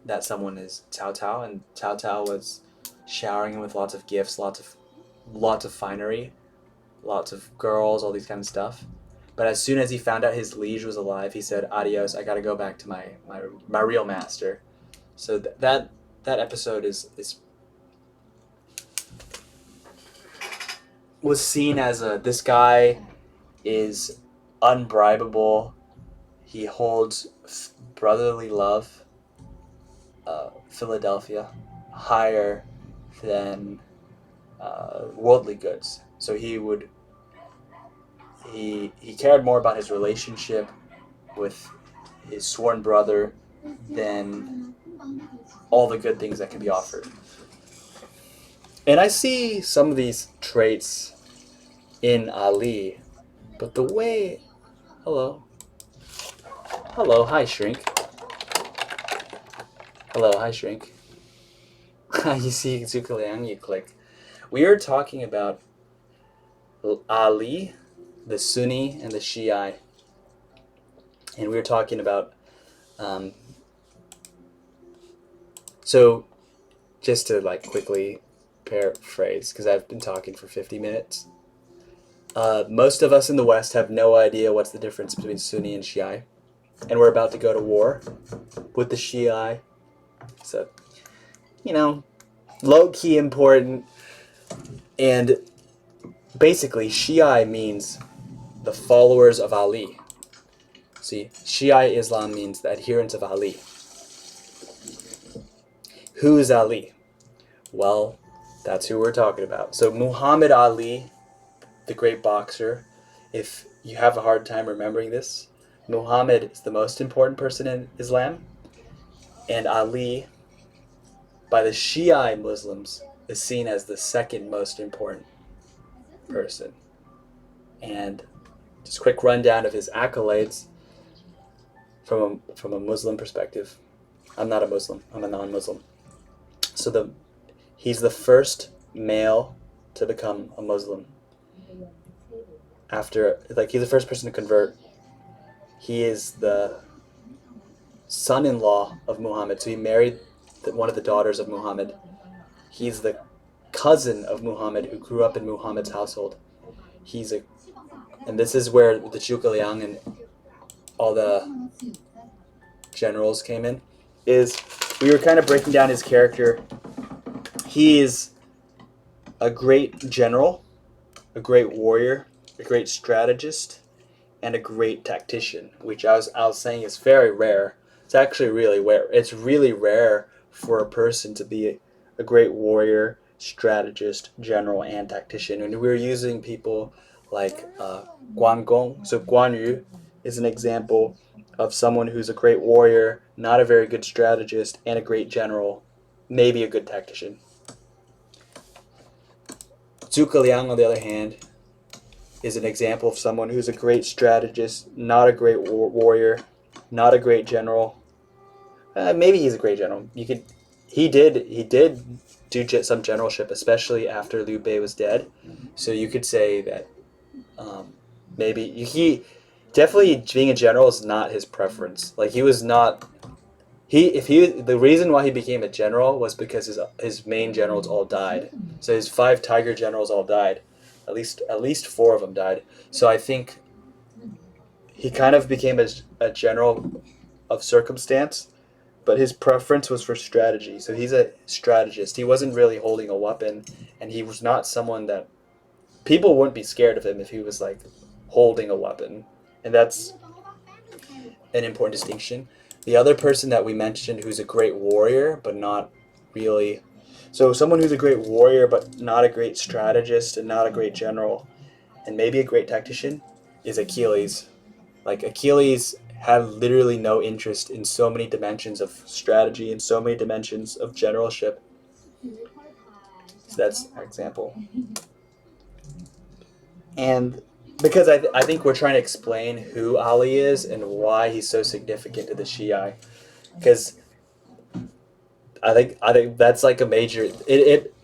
that someone is Cao Cao, and Cao Cao was showering him with lots of gifts, lots of finery, lots of girls, all these kind of stuff. But as soon as he found out his liege was alive, he said, "Adios! I gotta go back to my real master." So that episode is was seen as this guy is unbribable. He holds brotherly love, Philadelphia, higher than worldly goods. So he cared more about his relationship with his sworn brother than all the good things that can be offered. And I see some of these traits in Ali, but the way... Hello, hi Shrink. Hello, hi Shrink. You see Zhuge Liang, you click. We are talking about Ali, the Sunni, and the Shia. And we were talking about... so, just to quickly paraphrase, because I've been talking for 50 minutes. Most of us in the West have no idea what's the difference between Sunni and Shia. And we're about to go to war with the Shia. So, low-key important. And basically, Shia means the followers of Ali. See, Shia Islam means the adherents of Ali. Who is Ali? Well, that's who we're talking about. So Muhammad Ali, the great boxer, if you have a hard time remembering this, Muhammad is the most important person in Islam, and Ali, by the Shia Muslims, is seen as the second most important person. And just a quick rundown of his accolades from a Muslim perspective. I'm not a Muslim. I'm a non-Muslim. So he's the first male to become a Muslim. After, he's the first person to convert. He is the son-in-law of Muhammad. So he married one of the daughters of Muhammad. He's the cousin of Muhammad who grew up in Muhammad's household. And this is where the Zhuge Liang and all the generals came in, is we were kind of breaking down his character. He is a great general, a great warrior, a great strategist, and a great tactician, which I was saying is very rare. It's actually really rare. It's really rare for a person to be a great warrior, strategist, general, and tactician. And we're using people like Guan Gong. So Guan Yu is an example of someone who's a great warrior, not a very good strategist, and a great general, maybe a good tactician. Zhuge Liang, on the other hand, is an example of someone who's a great strategist, not a great warrior, not a great general. Maybe he's a great general. He did do some generalship, especially after Liu Bei was dead. So you could say that maybe he definitely being a general is not his preference. He was not. The reason why he became a general was because his main generals all died. So his 5 tiger generals all died. At least 4 of them died. So I think he kind of became a general of circumstance, but his preference was for strategy. So he's a strategist. He wasn't really holding a weapon, and he was not someone that people wouldn't be scared of him if he was holding a weapon. And that's an important distinction. The other person that we mentioned who's a great warrior, but not really... So someone who's a great warrior, but not a great strategist and not a great general, and maybe a great tactician, is Achilles. Achilles had literally no interest in so many dimensions of strategy and so many dimensions of generalship. So that's our example. And because I think we're trying to explain who Ali is and why he's so significant to the Shia. Because I think that's like a major it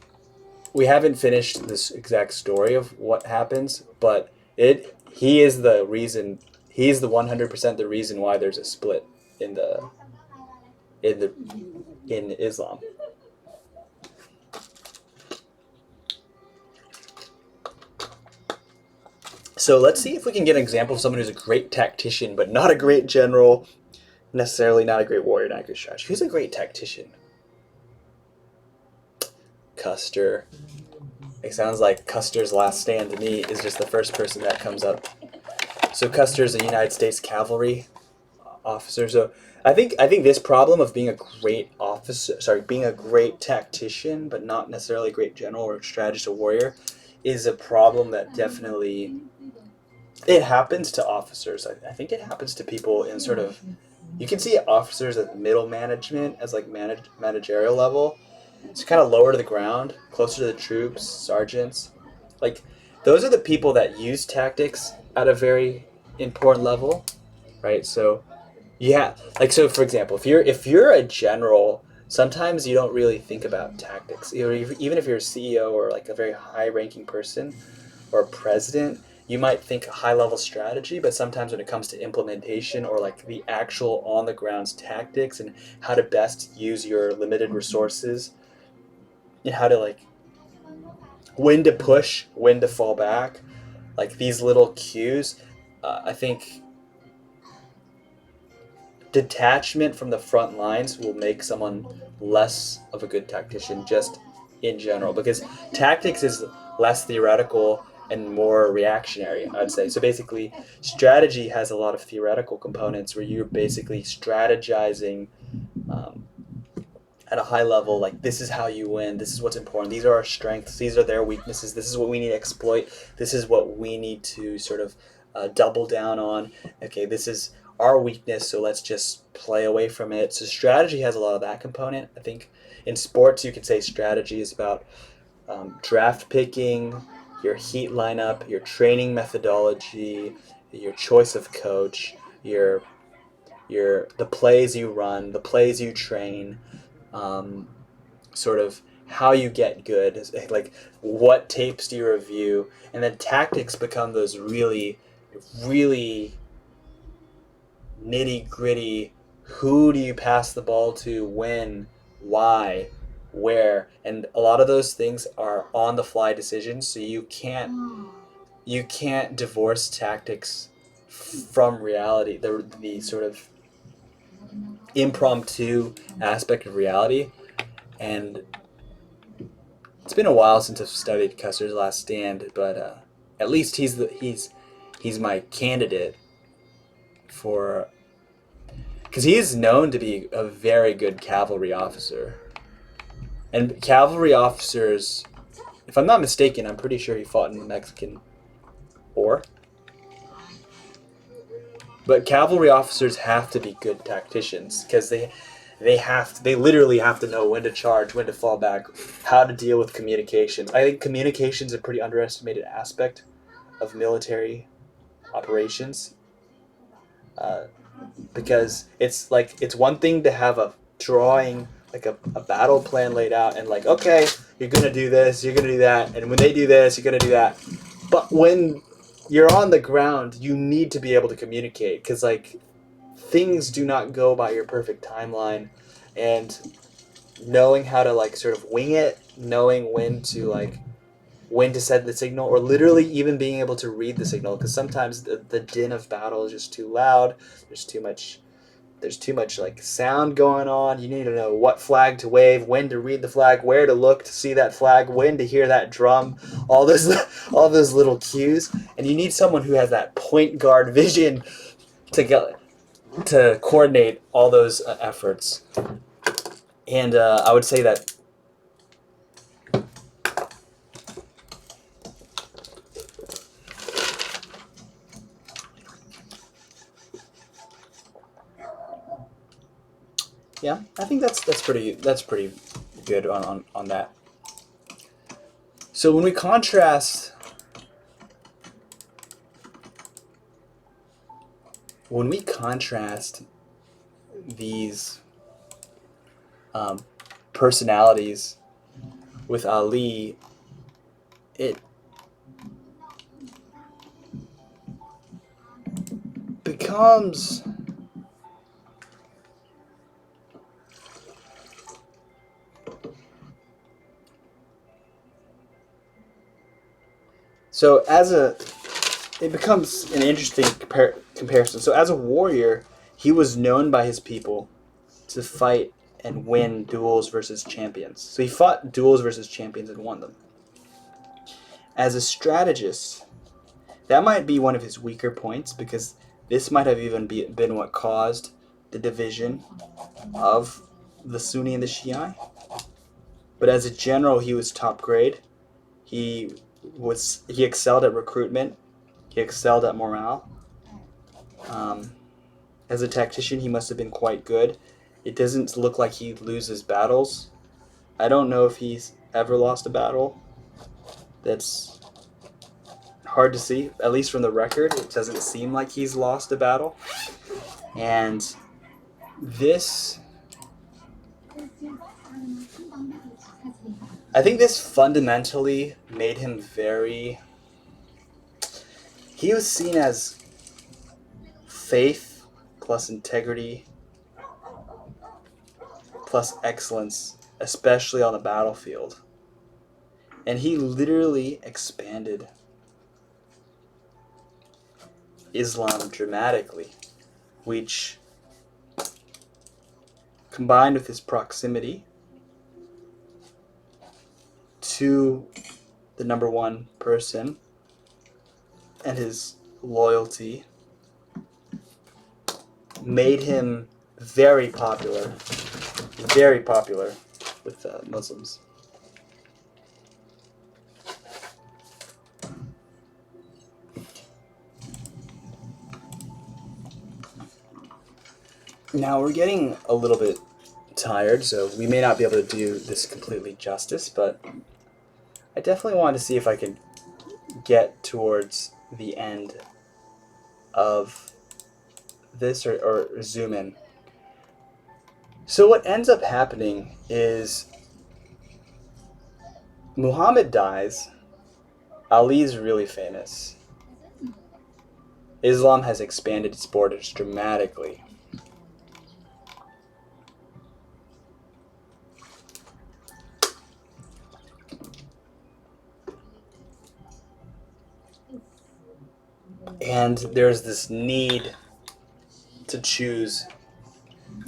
we haven't finished this exact story of what happens, but he is the reason, he's the 100% the reason why there's a split in the in Islam. So let's see if we can get an example of someone who's a great tactician, but not a great general, necessarily not a great warrior, not a great strategist. Who's a great tactician? Custer. It sounds like Custer's last stand to me is just the first person that comes up. So Custer's a United States cavalry officer. So I think this problem of being a great officer, being a great tactician, but not necessarily a great general or strategist or warrior, is a problem that definitely it happens to officers. I think it happens to people in sort of, you can see officers at middle management as like managerial level. It's kind of lower to the ground, closer to the troops, sergeants. Like those are the people that use tactics at a very important level, right? So yeah, like so for example, if you're a general, sometimes you don't really think about tactics. Even if you're a CEO or like a very high-ranking person or a president, you might think a high-level strategy, but sometimes when it comes to implementation or like the actual on-the-ground tactics and how to best use your limited resources and how to like when to push, when to fall back, like these little cues, I think detachment from the front lines will make someone less of a good tactician just in general, because tactics is less theoretical and more reactionary, I'd say. So basically strategy has a lot of theoretical components where you're basically strategizing at a high level, like this is how you win, this is what's important, these are our strengths, these are their weaknesses, this is what we need to exploit, this is what we need to sort of double down on. Okay, this is our weakness, so let's just play away from it. So strategy has a lot of that component. I think in sports you could say strategy is about draft picking, your heat lineup, your training methodology, your choice of coach, your the plays you run, the plays you train, sort of how you get good, like what tapes do you review, and then tactics become those really, really nitty gritty. Who do you pass the ball to? When? Why? Where? And a lot of those things are on the fly decisions, so you can't divorce tactics from reality. The sort of impromptu aspect of reality. And it's been a while since I've studied Custer's Last Stand, but at least he's my candidate for, because he is known to be a very good cavalry officer. And cavalry officers, if I'm not mistaken, I'm pretty sure he fought in the Mexican War. But cavalry officers have to be good tacticians because they literally have to know when to charge, when to fall back, how to deal with communications. I think communications is a pretty underestimated aspect of military operations, because it's one thing to have a drawing, like a battle plan laid out, and like, okay, you're gonna do this, you're gonna do that, and when they do this, you're gonna do that. But when you're on the ground, you need to be able to communicate, because like things do not go by your perfect timeline, and knowing how to like sort of wing it, knowing when to set the signal, or literally even being able to read the signal, because sometimes the din of battle is just too loud. There's too much like sound going on. You need to know what flag to wave, when to read the flag, where to look to see that flag, when to hear that drum, all those little cues. And you need someone who has that point guard vision to coordinate all those efforts. And I would say that yeah, I think that's pretty good on that. So when we contrast when we contrast these personalities with Ali, it becomes it becomes an interesting comparison. So as a warrior, he was known by his people to fight and win duels versus champions. So he fought duels versus champions and won them. As a strategist, that might be one of his weaker points, because this might have even been what caused the division of the Sunni and the Shia. But as a general, he was top grade. He excelled at recruitment. He excelled at morale. As a tactician, he must have been quite good. It doesn't look like he loses battles. I don't know if he's ever lost a battle. That's hard to see. At least from the record, it doesn't seem like he's lost a battle. And I think this fundamentally made him he was seen as faith plus integrity plus excellence, especially on the battlefield. And he literally expanded Islam dramatically, which, combined with his proximity to the number one person and his loyalty, made him very popular with Muslims. Now we're getting a little bit tired, so we may not be able to do this completely justice, but I definitely wanted to see if I could get towards the end of this or zoom in. So what ends up happening is Muhammad dies. Ali's really famous. Islam has expanded its borders dramatically. And there's this need to choose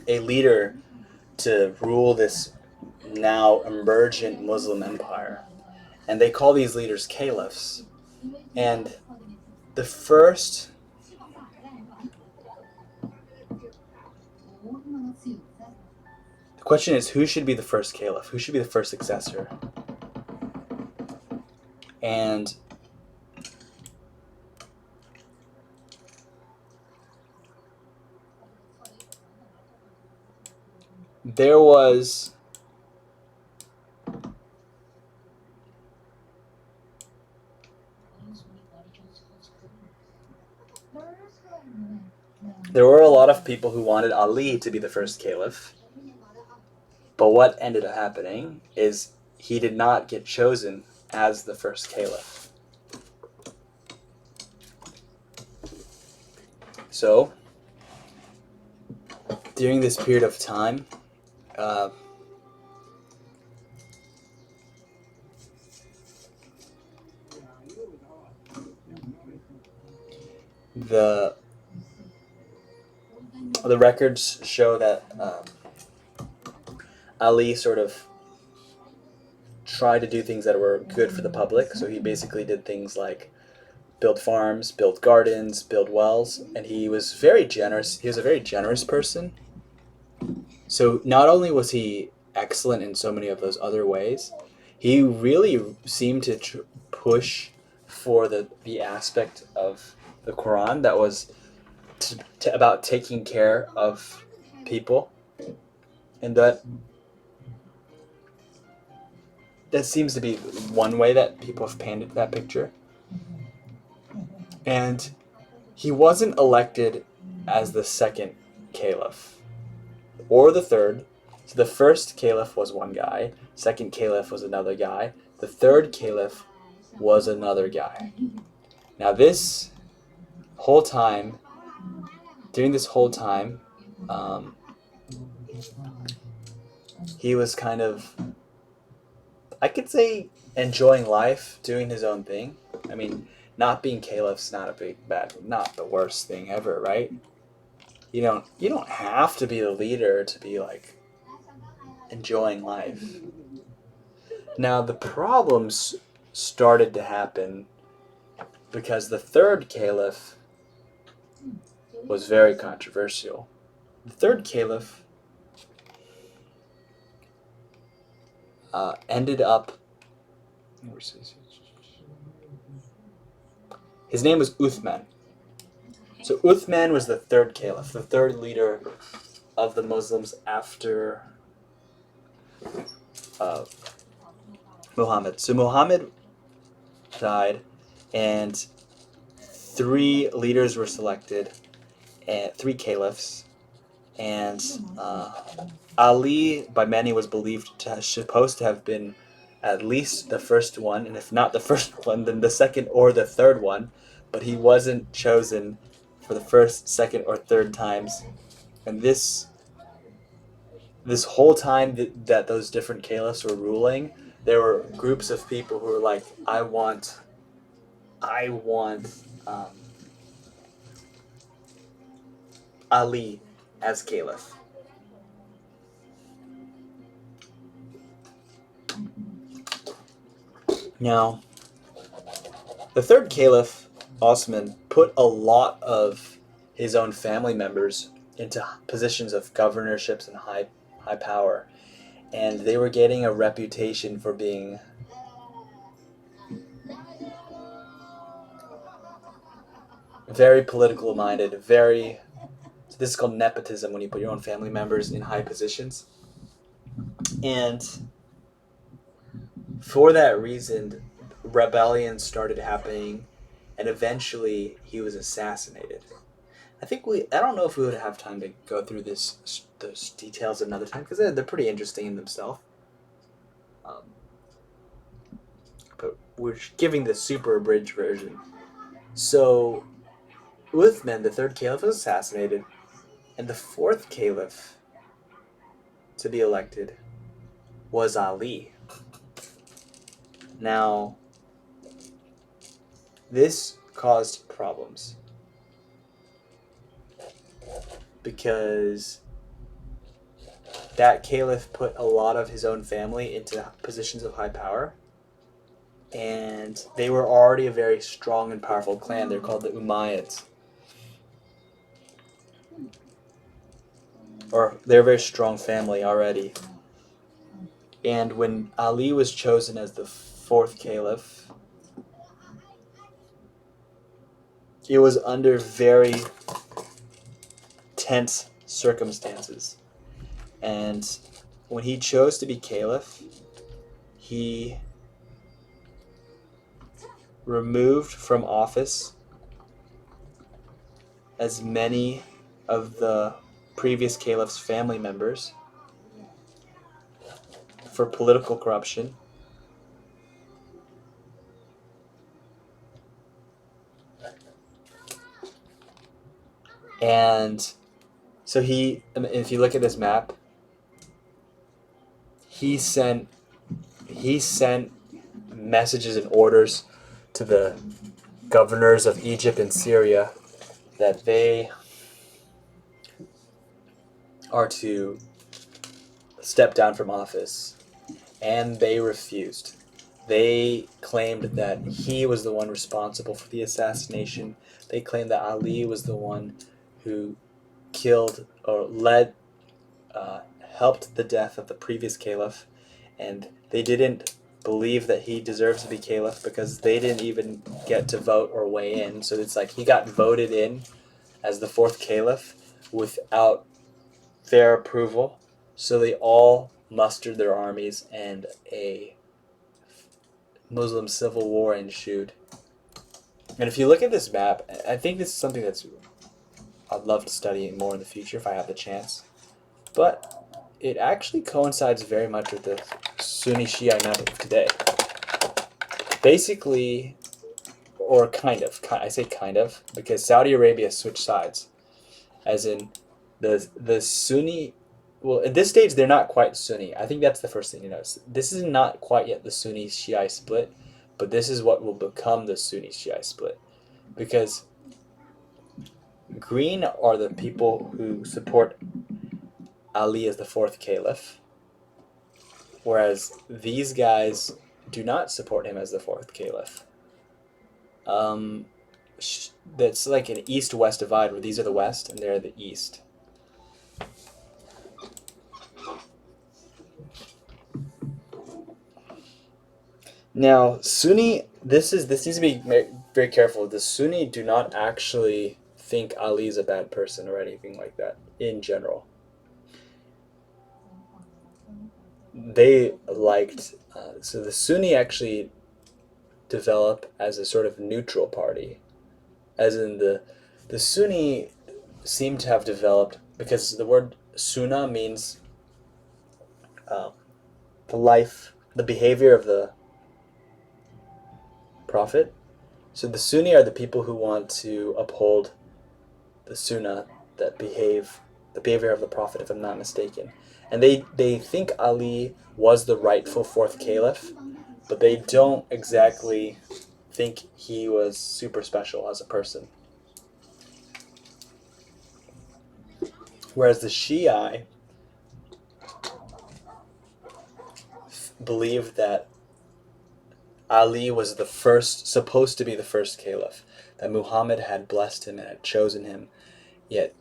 a leader to rule this now emergent Muslim empire. And they call these leaders caliphs. And the question is, who should be the first caliph? Who should be the first successor? And there was a lot of people who wanted Ali to be the first caliph. But what ended up happening is he did not get chosen as the first caliph. So, during this period of time, the records show that Ali sort of tried to do things that were good for the public. So he basically did things like build farms, build gardens, build wells, and he was very generous. He was a very generous person. So not only was he excellent in so many of those other ways, he really seemed to push for the aspect of the Quran that was about taking care of people, and that seems to be one way that people have painted that picture. And he wasn't elected as the second caliph, or the third. So the first caliph was one guy, second caliph was another guy, the third caliph was another guy. Now this whole time, during this whole time, he was kind of, I could say, enjoying life, doing his own thing. I mean, not being caliph's not not the worst thing ever, right? You don't have to be the leader to be like enjoying life. Now the problems started to happen because the third caliph was very controversial. The third caliph ended up. His name was Uthman. So Uthman was the third caliph, the third leader of the Muslims after Muhammad. So Muhammad died, and 3 leaders were selected, and 3 caliphs, and Ali, by many, was believed to supposed to have been at least the first one, and if not the first one, then the second or the third one, but he wasn't chosen for the first, second, or third times. And this whole time that those different caliphs were ruling, there were groups of people who were like, I want Ali as caliph. Now, the third caliph, Osman, put a lot of his own family members into positions of governorships and high power, and they were getting a reputation for being very political minded, so this is called nepotism, when you put your own family members in high positions. And for that reason, rebellions started happening, and eventually he was assassinated. I don't know if we would have time to go through those details another time, because they're pretty interesting in themselves. But we're giving the super abridged version. So, Uthman, the third caliph, was assassinated, and the fourth caliph to be elected was Ali. Now, this caused problems because that caliph put a lot of his own family into positions of high power, and they were already a very strong and powerful clan. They're called the Umayyads. Or they're a very strong family already. And when Ali was chosen as the fourth caliph, it was under very tense circumstances. And when he chose to be caliph, he removed from office as many of the previous caliph's family members for political corruption. And so if you look at this map, he sent messages and orders to the governors of Egypt and Syria that they are to step down from office, and they refused. They claimed that he was the one responsible for the assassination. They claimed that Ali was the one who killed or helped the death of the previous caliph, and they didn't believe that he deserves to be caliph because they didn't even get to vote or weigh in. So it's like he got voted in as the fourth caliph without their approval. So they all mustered their armies, and a Muslim civil war ensued. And if you look at this map, I think this is something that's I'd love to study it more in the future if I have the chance. But it actually coincides very much with the Sunni Shia narrative today. Basically, or kind of, I say kind of, because Saudi Arabia switched sides. As in, the Sunni, well, at this stage, they're not quite Sunni. I think that's the first thing to notice. This is not quite yet the Sunni Shia split, but this is what will become the Sunni Shia split. Because green are the people who support Ali as the fourth caliph, whereas these guys do not support him as the fourth caliph. That's like an east-west divide where these are the west and they're the east. Now, Sunni, this needs to be very careful. The Sunni do not actually think Ali is a bad person or anything like that in general. They liked, so the Sunni actually develop as a sort of neutral party, as in the Sunni seem to have developed, because the word Sunnah means the life, the behavior of the Prophet. So the Sunni are the people who want to uphold the Sunnah, the behavior of the Prophet, if I'm not mistaken. And they think Ali was the rightful fourth caliph, but they don't exactly think he was super special as a person. Whereas the Shia believe that Ali was supposed to be the first caliph, that Muhammad had blessed him and had chosen him, yet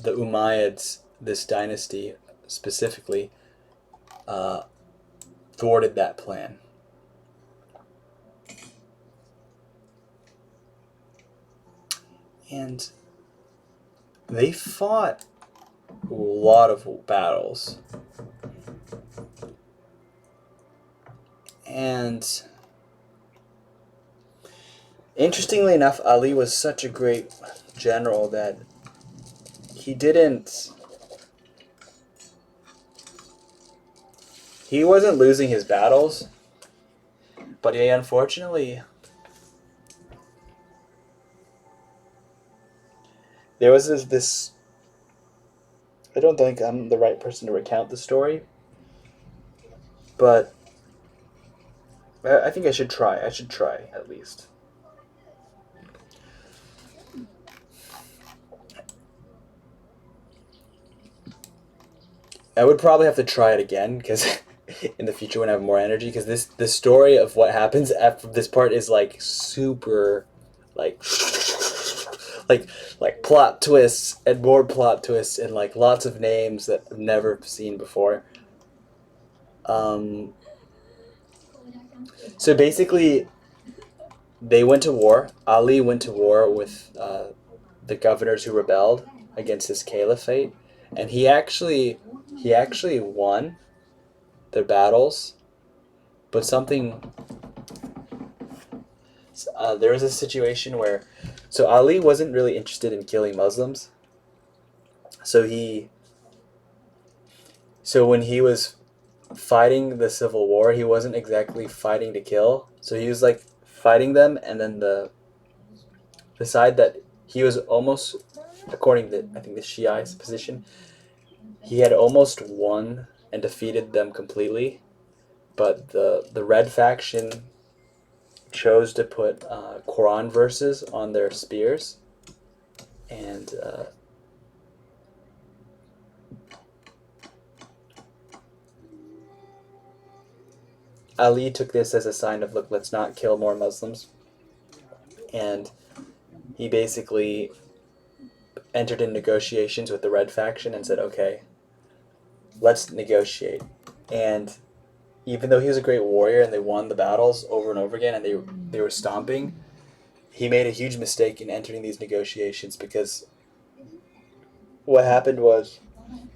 the Umayyads, this dynasty specifically, thwarted that plan. And they fought a lot of battles. And interestingly enough, Ali was such a great general that he wasn't losing his battles, but he unfortunately, there was this I don't think I'm the right person to recount the story, but I think I should try. I should try, at least. I would probably have to try it again, because in the future when I have more energy, because the story of what happens after this part is like super, like like plot twists and more plot twists and like lots of names that I've never seen before. So basically, they went to war. Ali went to war with the governors who rebelled against his caliphate, and he actually won their battles. But there was a situation where, so Ali wasn't really interested in killing Muslims. So when he was fighting the civil war, he wasn't exactly fighting to kill. So he was like fighting them, and then the side that he was almost, according to I think the Shii's position, he had almost won and defeated them completely, but the red faction chose to put Quran verses on their spears, and Ali took this as a sign of, look, let's not kill more Muslims, and he basically entered in negotiations with the red faction and said, okay, let's negotiate. And even though he was a great warrior and they won the battles over and over again and they were stomping, he made a huge mistake in entering these negotiations, because what happened was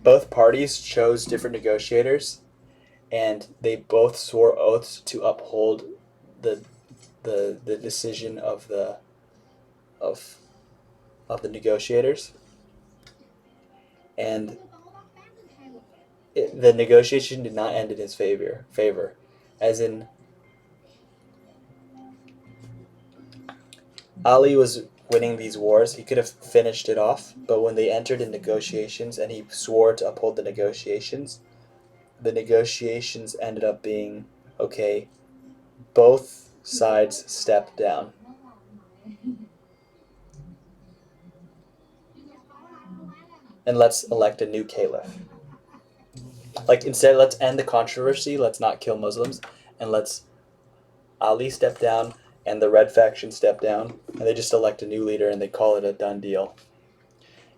both parties chose different negotiators, and they both swore oaths to uphold the decision of of the negotiators, and the negotiation did not end in his favor, as in Ali was winning these wars. He could have finished it off, but when they entered in negotiations and he swore to uphold the negotiations ended up being, okay, both sides stepped down. And let's elect a new caliph. Like, instead, let's end the controversy, let's not kill Muslims, and let's Ali step down and the red faction step down, and they just elect a new leader and they call it a done deal.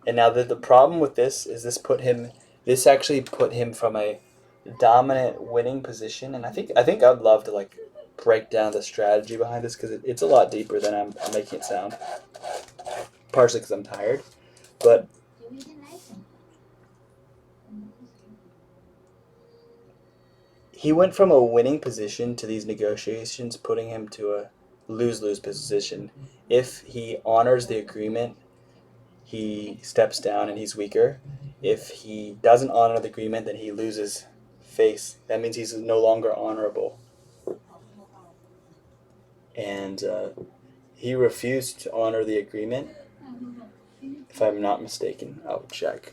And now the problem with this is this actually put him from a dominant winning position, and I think I'd love to like break down the strategy behind this, because it's a lot deeper than I'm making it sound, partially because I'm tired, but he went from a winning position to these negotiations, putting him to a lose-lose position. If he honors the agreement, he steps down and he's weaker. If he doesn't honor the agreement, then he loses face. That means he's no longer honorable. And he refused to honor the agreement, if I'm not mistaken. I'll check.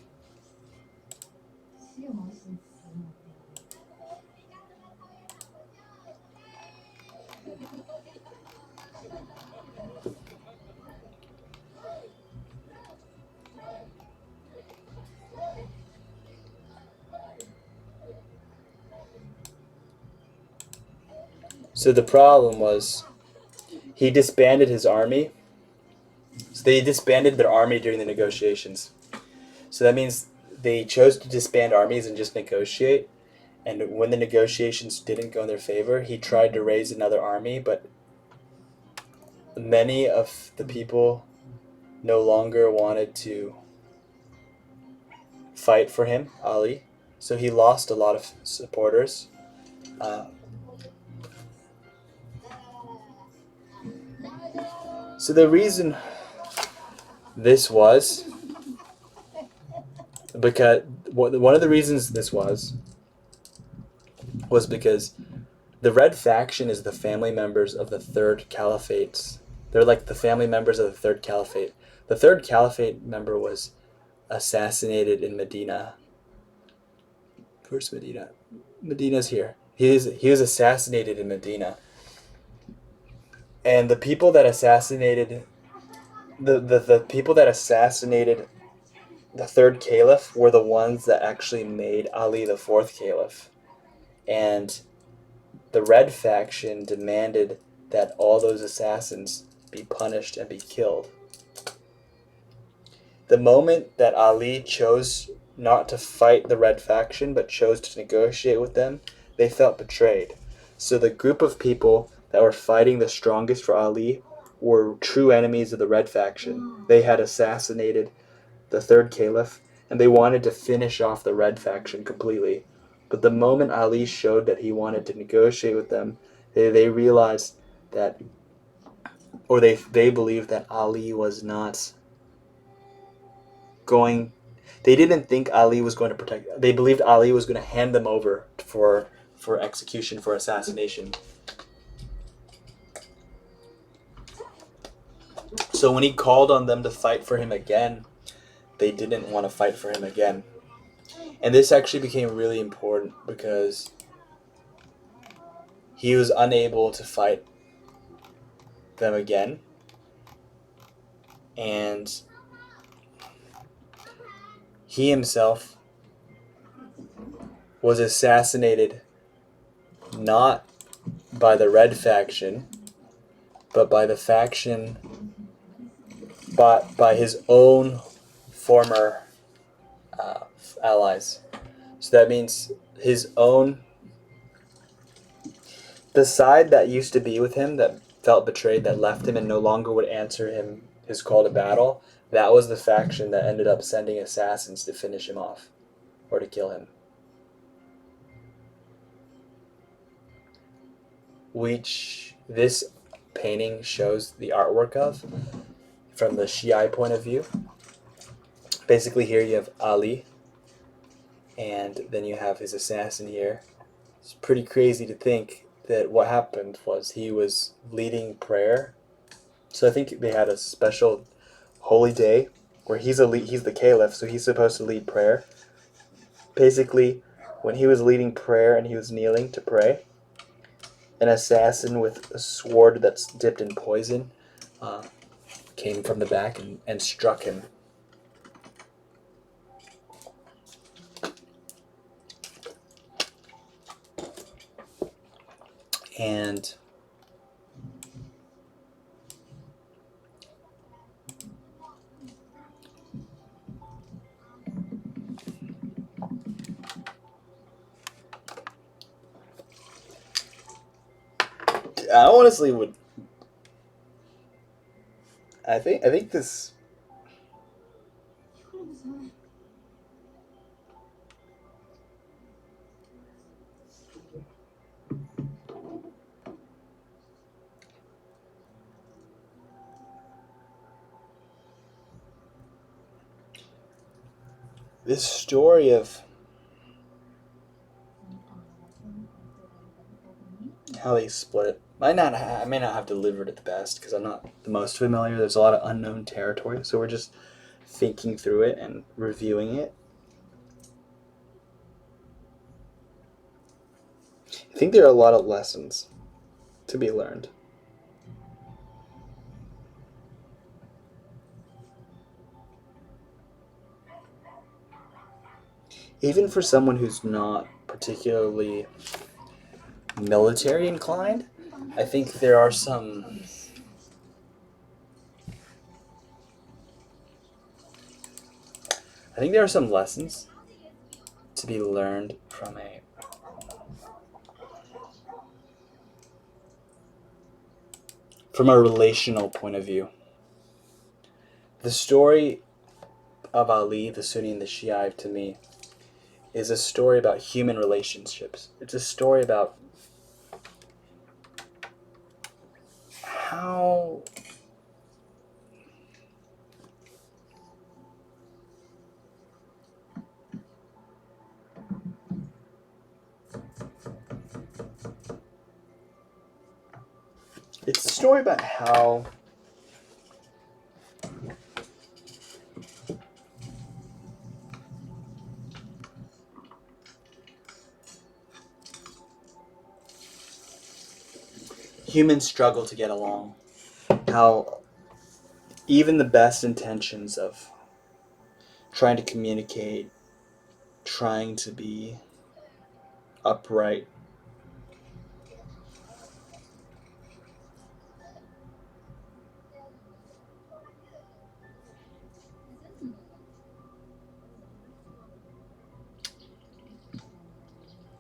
So the problem was, he disbanded his army. So they disbanded their army during the negotiations. So that means they chose to disband armies and just negotiate. And when the negotiations didn't go in their favor, he tried to raise another army, but many of the people no longer wanted to fight for him, Ali. So he lost a lot of supporters. So the reason this was, because one of the reasons this was because the Red Faction is the family members of the Third Caliphate. They're like the family members of the Third Caliphate. The Third Caliphate member was assassinated in Medina. Where's Medina? Medina's here. He was assassinated in Medina. And the people that assassinated the people that assassinated the third caliph were the ones that actually made Ali the fourth caliph. And the Red Faction demanded that all those assassins be punished and be killed. The moment that Ali chose not to fight the Red Faction but chose to negotiate with them, they felt betrayed. So the group of people that were fighting the strongest for Ali were true enemies of the Red Faction. They had assassinated the third caliph, and they wanted to finish off the Red Faction completely. But the moment Ali showed that he wanted to negotiate with them, they realized that, or they believed that Ali was not going. They didn't think Ali was going to protect. They believed Ali was going to hand them over for execution, for assassination. So when he called on them to fight for him again, they didn't want to fight for him again. And this actually became really important because he was unable to fight them again. And he himself was assassinated not by the Red Faction, but by the faction, by his own former allies. So that means the side that used to be with him, that felt betrayed, that left him and no longer would answer him his call to battle, that was the faction that ended up sending assassins to finish him off or to kill him. Which this painting shows the artwork of. from the Shia point of view. Basically, here you have Ali, and then you have his assassin here. It's pretty crazy to think that what happened was he was leading prayer. So I think they had a special holy day where he's the caliph, so he's supposed to lead prayer. Basically, when he was leading prayer and he was kneeling to pray, an assassin with a sword that's dipped in poison came from the back and struck him. And I honestly would. I think this story of how they split it. I may not have delivered it the best because I'm not the most familiar. There's a lot of unknown territory, so we're just thinking through it and reviewing it. I think there are a lot of lessons to be learned. Even for someone who's not particularly military inclined, I think there are some. I think there are some lessons to be learned from a relational point of view. The story of Ali, the Sunni and the Shia, to me, is a story about human relationships. It's a story about how it's a story about how humans struggle to get along. How even the best intentions of trying to communicate, trying to be upright,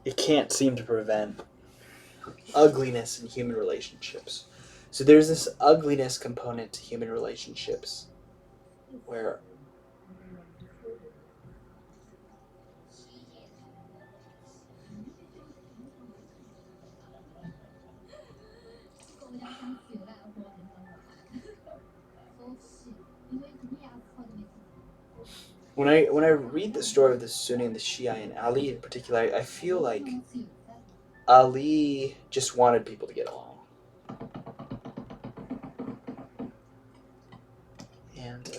it can't seem to prevent ugliness in human relationships. So there's this ugliness component to human relationships where when I read the story of the Sunni and the Shia and Ali in particular, I feel like Ali just wanted people to get along. And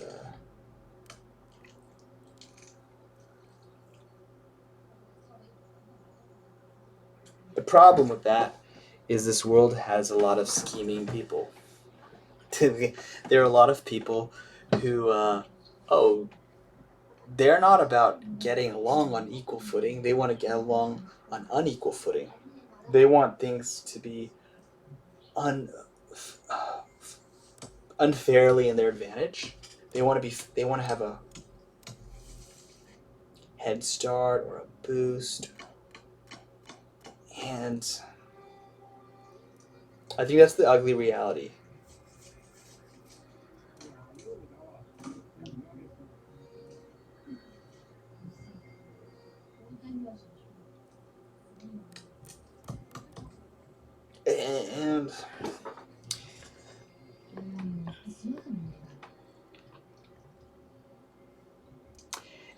the problem with that is this world has a lot of scheming people. There are a lot of people who, they're not about getting along on equal footing. They want to get along on unequal footing. They want things to be unfairly in their advantage. They want to have a head start or a boost. And I think that's the ugly reality. And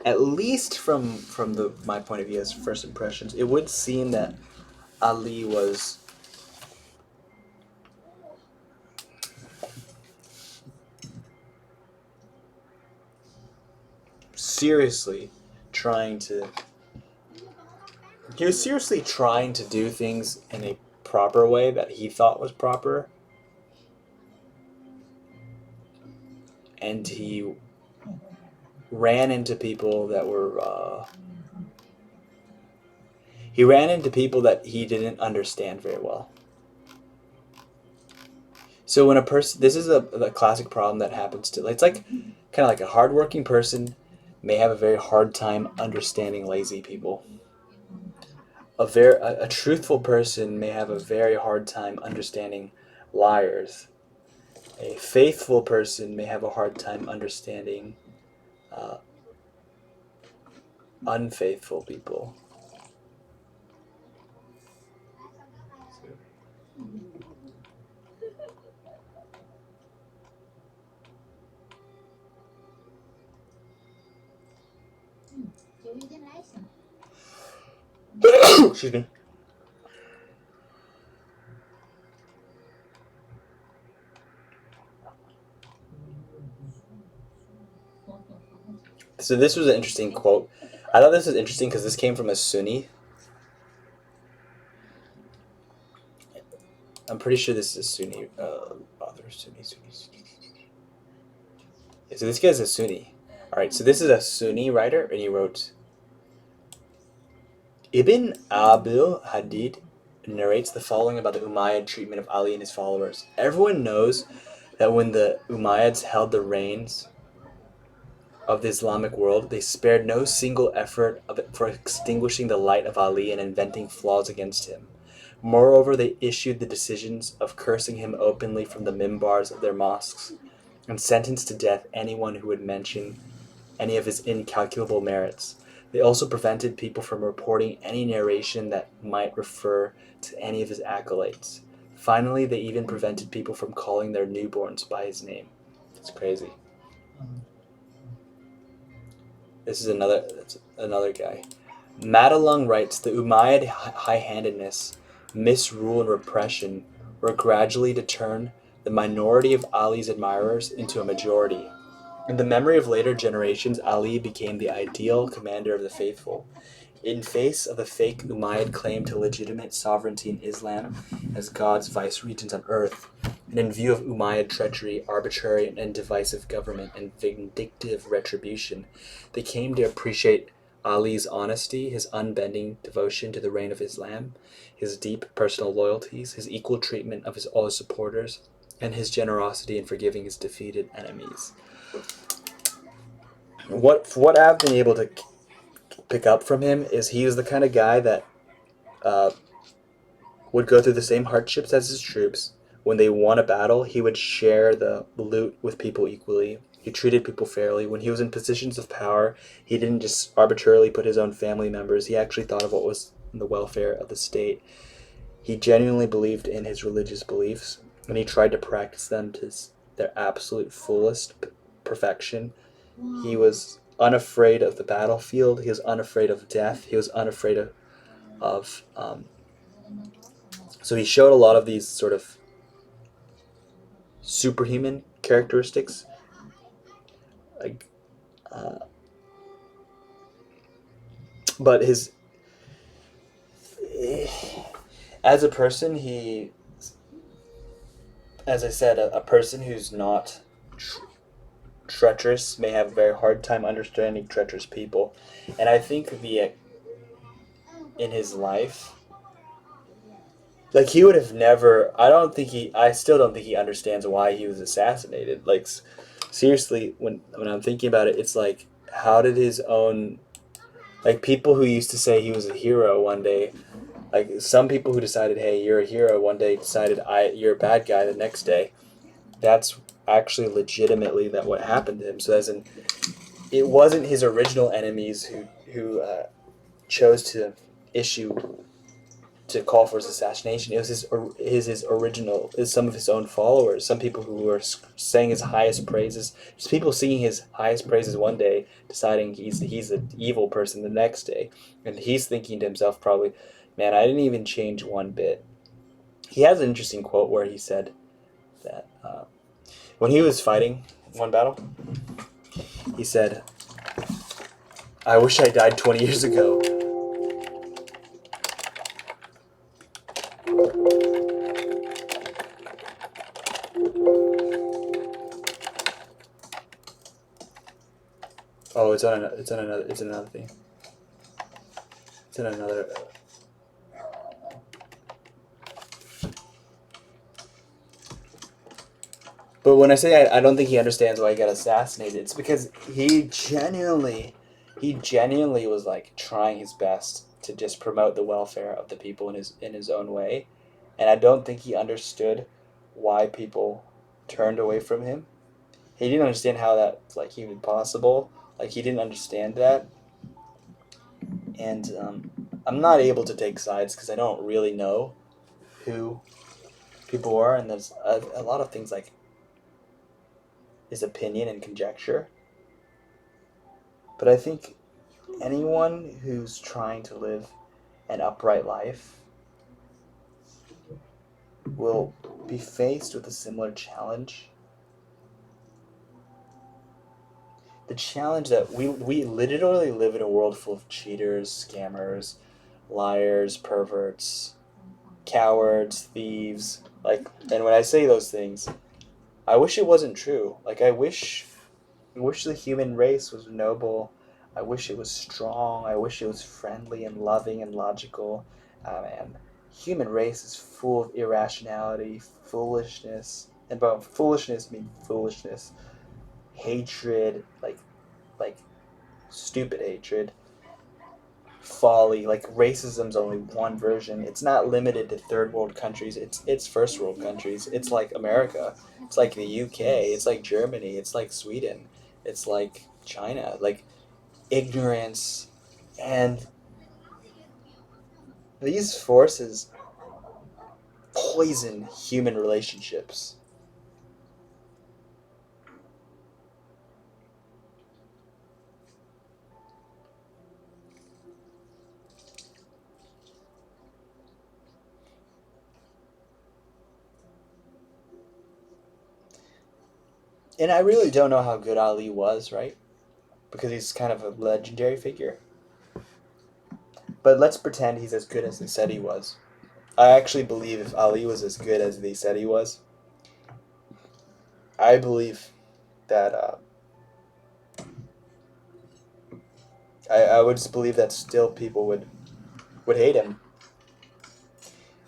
at least from my point of view as first impressions, it would seem that Ali was seriously trying to do things in a proper way that he thought was proper, and he ran into people that were that he didn't understand very well. So when a person, this is a classic problem that happens to, it's like kind of like a hardworking person may have a very hard time understanding lazy people. A truthful person may have a very hard time understanding liars. A faithful person may have a hard time understanding unfaithful people. Excuse me. So this was an interesting quote. I thought this was interesting because this came from a Sunni. I'm pretty sure this is a Sunni author. Sunni. So this guy's a Sunni. All right. So this is a Sunni writer, and he wrote. Ibn Abil Hadid narrates the following about the Umayyad treatment of Ali and his followers. Everyone knows that when the Umayyads held the reins of the Islamic world, they spared no single effort for extinguishing the light of Ali and inventing flaws against him. Moreover, they issued the decisions of cursing him openly from the mimbars of their mosques and sentenced to death anyone who would mention any of his incalculable merits. They also prevented people from reporting any narration that might refer to any of his accolades. Finally, they even prevented people from calling their newborns by his name. It's crazy. This is another guy. Madalung writes, the Umayyad high-handedness, misrule, and repression were gradually to turn the minority of Ali's admirers into a majority. In the memory of later generations, Ali became the ideal commander of the faithful. In face of the fake Umayyad claim to legitimate sovereignty in Islam as God's vice-regent on earth, and in view of Umayyad treachery, arbitrary and divisive government, and vindictive retribution, they came to appreciate Ali's honesty, his unbending devotion to the reign of Islam, his deep personal loyalties, his equal treatment of all his supporters, and his generosity in forgiving his defeated enemies. What I've been able to pick up from him is he was the kind of guy that would go through the same hardships as his troops. When they won a battle, he would share the loot with people equally. He treated people fairly. When he was in positions of power, he didn't just arbitrarily put his own family members. He actually thought of what was the welfare of the state. He genuinely believed in his religious beliefs, and he tried to practice them to their absolute fullest perfection. He was unafraid of the battlefield. He was unafraid of death. He was unafraid of so he showed a lot of these sort of superhuman characteristics. Like, but as a person, as I said, a person who's not treacherous may have a very hard time understanding treacherous people. And I think in his life, like, he would have never, I still don't think he understands why he was assassinated. Like, seriously, when I'm thinking about it, it's like, how did his own, like, people who used to say he was a hero one day, like, some people who decided, hey, you're a hero one day, decided, you're a bad guy the next day. That's actually legitimately that what happened to him. So as in, it wasn't his original enemies who chose to to call for his assassination. It was his original, is some of his own followers, some people who were saying his highest praises, just people singing his highest praises one day, deciding he's an evil person the next day, and he's thinking to himself probably, man, I didn't even change one bit. He has an interesting quote where he said that when he was fighting one battle, he said, "I wish I died 20 years ago." Oh, it's on another thing. It's in another. But when I say I don't think he understands why he got assassinated, it's because he genuinely was like trying his best to just promote the welfare of the people in his own way, and I don't think he understood why people turned away from him. He didn't understand how that's like even possible. Like he didn't understand that, and I'm not able to take sides because I don't really know who people are, and there's a lot of things like his opinion and conjecture. But I think anyone who's trying to live an upright life will be faced with a similar challenge. The challenge that we literally live in a world full of cheaters, scammers, liars, perverts, cowards, thieves. Like, and when I say those things, I wish it wasn't true. Like, I wish the human race was noble. I wish it was strong. I wish it was friendly and loving and logical. And human race is full of irrationality, foolishness, and by foolishness I mean foolishness, hatred, like stupid hatred, folly. Like racism's only one version. It's not limited to third world countries. It's first world countries. It's like America. It's like the UK. It's like Germany. It's like Sweden. It's like China. Like ignorance, and these forces poison human relationships. And I really don't know how good Ali was, right? Because he's kind of a legendary figure. But let's pretend he's as good as they said he was. I actually believe if Ali was as good as they said he was, I believe that I would just believe that still people would hate him.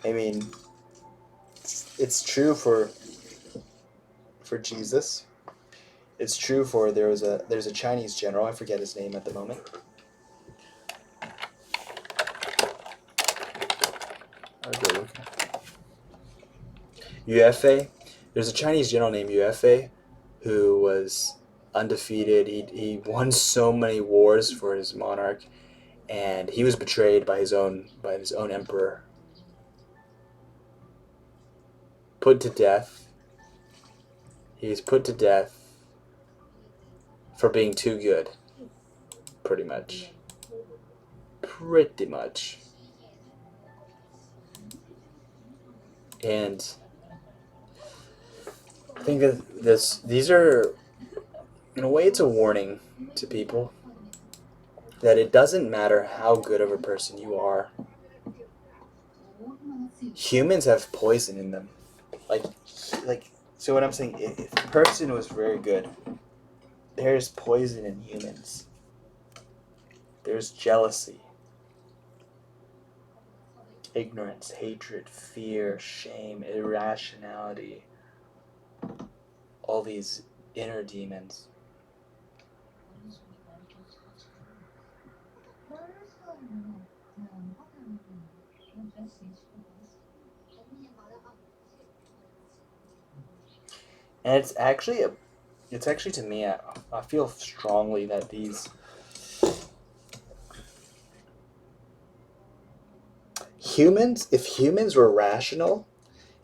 I mean, it's true for Jesus. It's true for there's a Chinese general, I forget his name at the moment. I'll go look. UFA. There's a Chinese general named UFA who was undefeated. He won so many wars for his monarch, and he was betrayed by his own emperor. Put to death. He's put to death for being too good. Pretty much. And I think that these are, in a way, it's a warning to people that it doesn't matter how good of a person you are. Humans have poison in them. Like so what I'm saying, if a person was very good, there's poison in humans. There's jealousy, ignorance, hatred, fear, shame, irrationality, all these inner demons. And it's actually to me, I feel strongly that these humans were rational,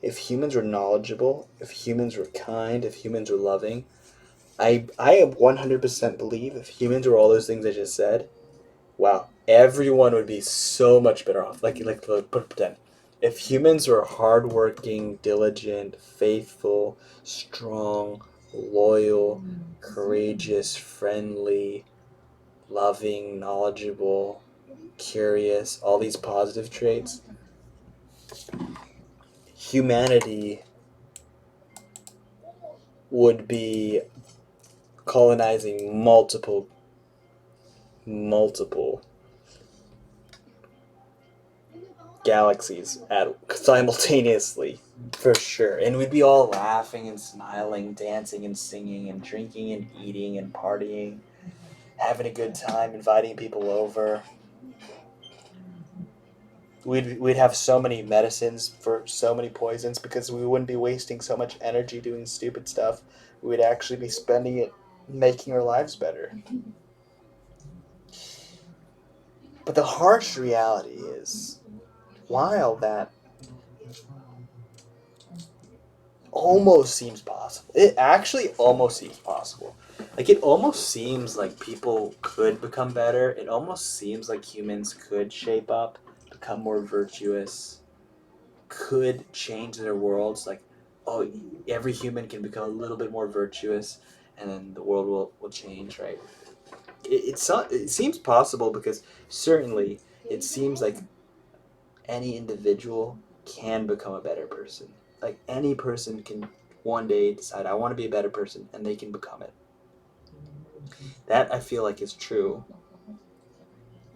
if humans were knowledgeable, if humans were kind, if humans were loving, I 100% believe if humans were all those things I just said, wow, everyone would be so much better off. Like pretend, if humans were hardworking, diligent, faithful, strong, loyal, courageous, friendly, loving, knowledgeable, curious, all these positive traits, humanity would be colonizing multiple galaxies at simultaneously, for sure. And we'd be all laughing and smiling, dancing and singing and drinking and eating and partying, having a good time, inviting people over. We'd have so many medicines for so many poisons because we wouldn't be wasting so much energy doing stupid stuff. We'd actually be spending it making our lives better. But the harsh reality is, while that almost seems possible, it actually almost seems possible. Like, it almost seems like people could become better. It almost seems like humans could shape up, become more virtuous, could change their worlds. Like, oh, every human can become a little bit more virtuous, and then the world will change, right? It seems possible because certainly it seems like any individual can become a better person. Like, any person can one day decide, I want to be a better person, and they can become it. That I feel like is true.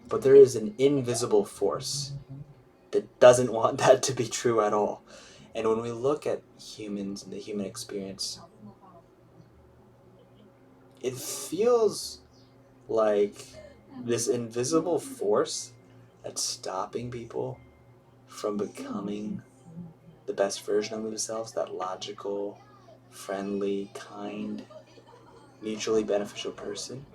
But there is an invisible force that doesn't want that to be true at all. And when we look at humans and the human experience, it feels like this invisible force that's stopping people from becoming the best version of themselves, that logical, friendly, kind, mutually beneficial person.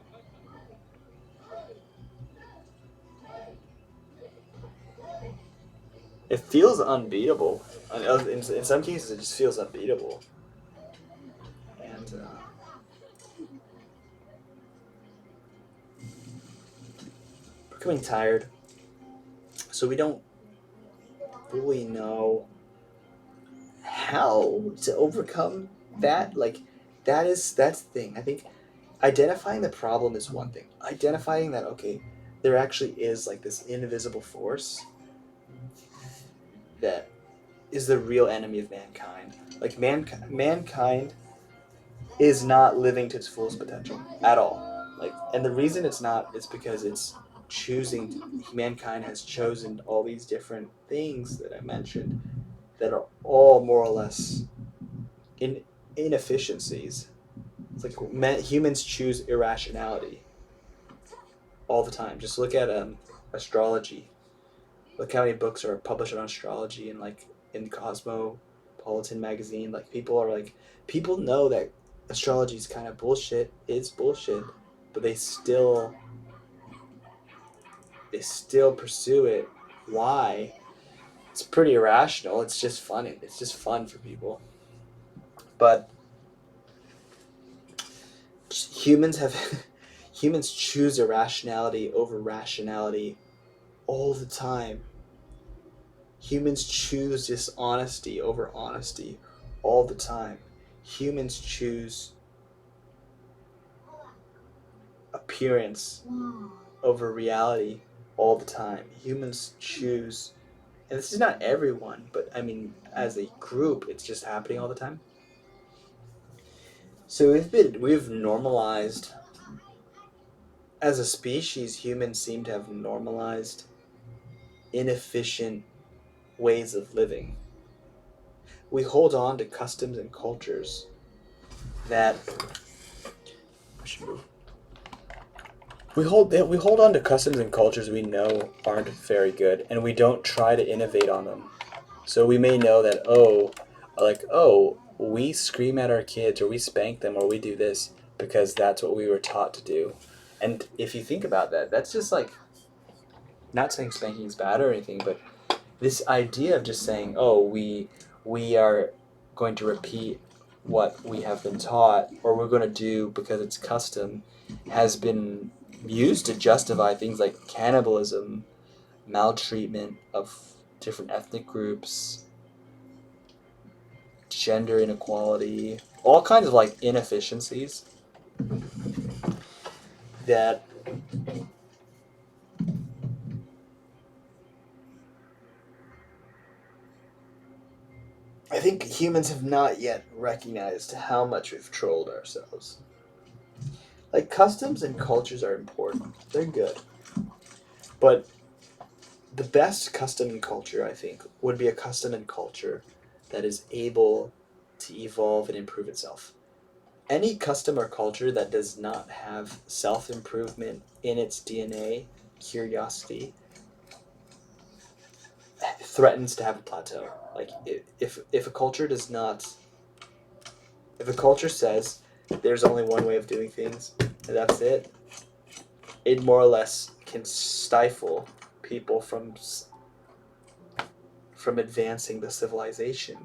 It feels unbeatable. In some cases, it just feels unbeatable. And becoming tired. So we don't really know how to overcome that. Like, that's the thing. I think identifying the problem is one thing. Identifying that, okay, there actually is like this invisible force that is the real enemy of mankind. Like, mankind is not living to its fullest potential at all. Like, and the reason it's not is because it's choosing. Mankind has chosen all these different things that I mentioned that are all more or less inefficiencies. It's like humans choose irrationality all the time. Just look at astrology. Look how many books are published on astrology and like in Cosmopolitan magazine. Like, people know that astrology is kind of bullshit. It's bullshit, but they still pursue it. Why? It's pretty irrational. It's just funny. It's just fun for people. But humans have humans choose irrationality over rationality all the time. Humans choose dishonesty over honesty all the time. Humans choose appearance over reality all the time. Humans choose, and this is not everyone, but I mean, as a group, it's just happening all the time. So we've normalized, as a species, humans seem to have normalized inefficient ways of living. We hold on to customs and cultures that we hold on to customs and cultures we know aren't very good, and we don't try to innovate on them. So we may know that, we scream at our kids, or we spank them, or we do this because that's what we were taught to do. And if you think about that, that's just like, not saying spanking is bad or anything, but this idea of just saying, oh, we are going to repeat what we have been taught, or we're going to do because it's custom, has been used to justify things like cannibalism, maltreatment of different ethnic groups, gender inequality, all kinds of like inefficiencies that I think humans have not yet recognized how much we've trolled ourselves. Like, customs and cultures are important. They're good. But the best custom and culture, I think, would be a custom and culture that is able to evolve and improve itself. Any custom or culture that does not have self-improvement in its DNA, curiosity, threatens to have a plateau. Like, if a culture does not, if a culture says there's only one way of doing things and that's it, it more or less can stifle people from advancing the civilization.